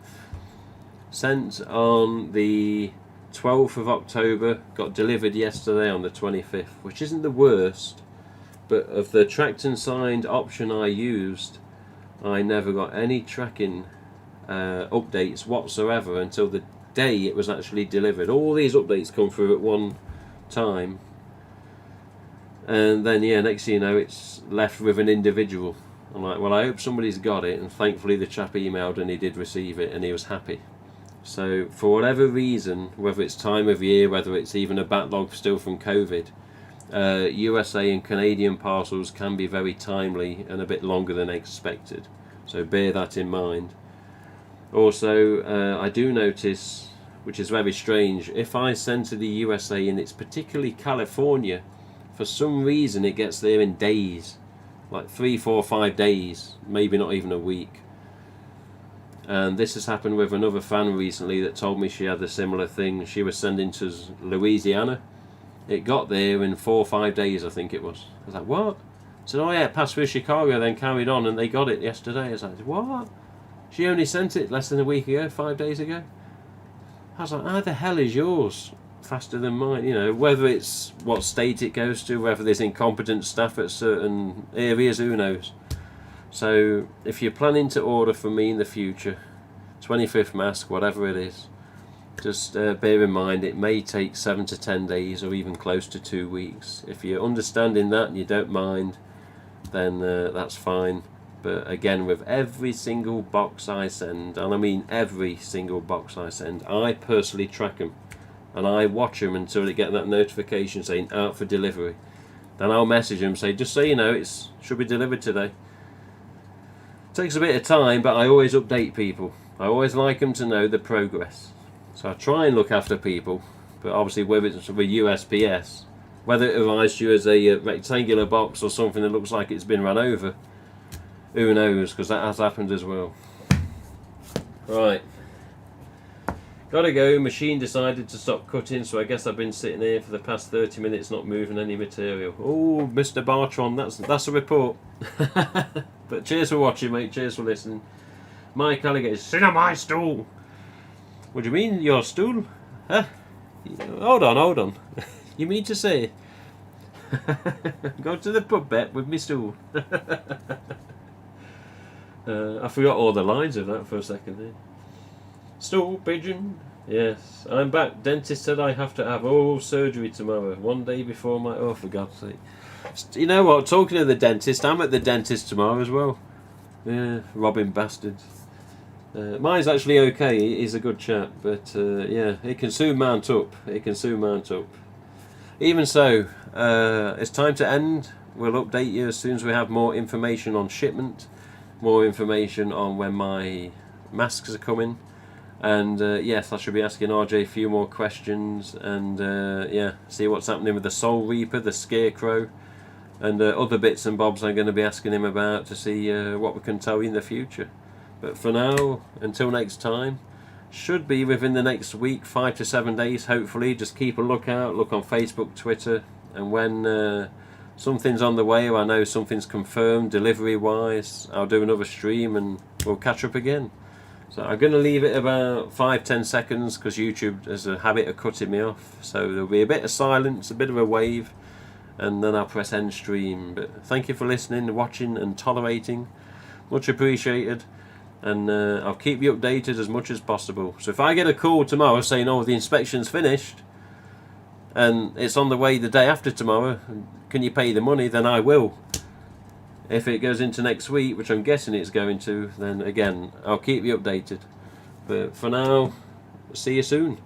sent on the 12th of October, got delivered yesterday on the 25th, which isn't the worst, but of the tracked and signed option I used, I never got any tracking updates whatsoever until the day it was actually delivered. All these updates come through at one time, and then yeah, next thing you know, it's left with an individual. I'm like, well, I hope somebody's got it, and thankfully the chap emailed and he did receive it and he was happy. So for whatever reason, whether it's time of year, whether it's even a backlog still from COVID, USA and Canadian parcels can be very timely and a bit longer than expected, so bear that in mind. Also, I do notice, which is very strange, if I send to the USA and it's particularly California, for some reason it gets there in days, like 3, 4, 5 days, maybe not even a week. And this has happened with another fan recently that told me she had a similar thing. She was sending to Louisiana. It got there in 4 or 5 days, I think it was. I was like, what? I said, oh yeah, it passed through Chicago, then carried on, and they got it yesterday. I was like, what? She only sent it less than a week ago, 5 days ago. I was like, how the hell is yours faster than mine? You know, whether it's what state it goes to, whether there's incompetent staff at certain areas, who knows. So if you're planning to order from me in the future, 25th mask, whatever it is, just bear in mind it may take 7 to 10 days or even close to 2 weeks. If you're understanding that and you don't mind, then that's fine. But again, with every single box I send, and I mean every single box I send, I personally track them and I watch them until they get that notification saying out for delivery. Then I'll message them, say, just so you know, it should be delivered today. Takes a bit of time, but I always update people. I always like them to know the progress. So I try and look after people, but obviously whether it's with USPS, whether it arrives to you as a rectangular box or something that looks like it's been run over, who knows, because that has happened as well. Right. Gotta go. Machine decided to stop cutting, so I guess I've been sitting here for the past 30 minutes not moving any material. Oh, Mr. Bartron, that's a report. But cheers for watching, mate. Cheers for listening. Mike Alligator, sit on my stool. What do you mean, your stool? Huh? Hold on. You mean to say? Go to the pub bet with me stool. I forgot all the lines of that for a second there. Stool pigeon. Yes, I'm back. Dentist said I have to have surgery tomorrow. 1 day before my... Oh, for God's sake. You know what? Talking of the dentist, I'm at the dentist tomorrow as well. Yeah, robbing bastards. Mine's actually okay. He's a good chap, but yeah, it can soon mount up. Even so, it's time to end. We'll update you as soon as we have more information on shipment, more information on when my masks are coming, and yes, I should be asking RJ a few more questions, and yeah, see what's happening with the Soul Reaper, the Scarecrow, and other bits and bobs I'm going to be asking him about to see what we can tell you in the future. But for now, until next time, should be within the next week, 5 to 7 days hopefully. Just keep a lookout, look on Facebook, Twitter, and when something's on the way or I know something's confirmed delivery wise, I'll do another stream and we'll catch up again. So I'm going to leave it about 5-10 seconds because YouTube has a habit of cutting me off. So there'll be a bit of silence, a bit of a wave, and then I'll press end stream. But thank you for listening, watching and tolerating. Much appreciated. And I'll keep you updated as much as possible. So if I get a call tomorrow saying, oh, the inspection's finished and it's on the way the day after tomorrow, can you pay the money, then I will. If it goes into next week, which I'm guessing it's going to, then again, I'll keep you updated. But for now, see you soon.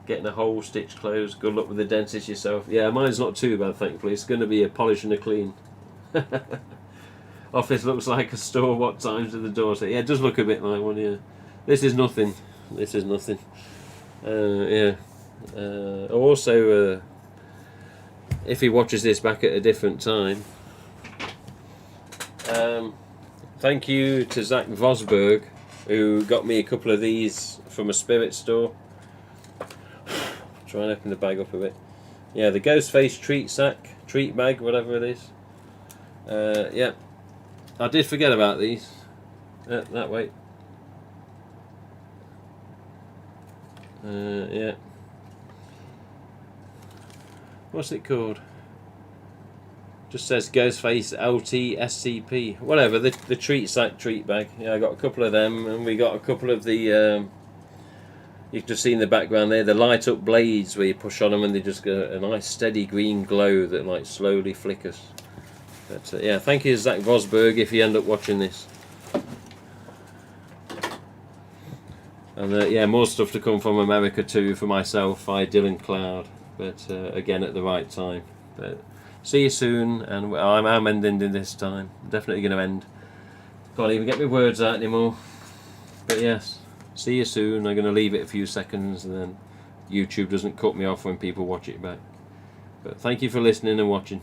Getting a hole stitch closed. Good luck with the dentist yourself. Yeah, mine's not too bad, thankfully. It's going to be a polish and a clean. Office looks like a store. What time's at the door? So yeah, it does look a bit like one. Yeah, this is nothing. This is nothing. Yeah. Also, if he watches this back at a different time, thank you to Zach Vosberg, who got me a couple of these from a spirit store. Try and open the bag up a bit. Yeah, the Ghostface treat bag, whatever it is. Yeah, I did forget about these. That way. Yeah. What's it called? Just says Ghostface LT SCP. Whatever, the treat bag. Yeah, I got a couple of them, and we got a couple of the. You've just seen the background there, the light up blades where you push on them and they just get a nice steady green glow that like slowly flickers. But yeah, thank you Zach Vosberg if you end up watching this. And yeah, more stuff to come from America too for myself, Dylan Cloud. But again at the right time. But see you soon, and I'm ending this time. Definitely going to end. Can't even get my words out anymore. But yes, see you soon. I'm going to leave it a few seconds, and then YouTube doesn't cut me off when people watch it back. But thank you for listening and watching.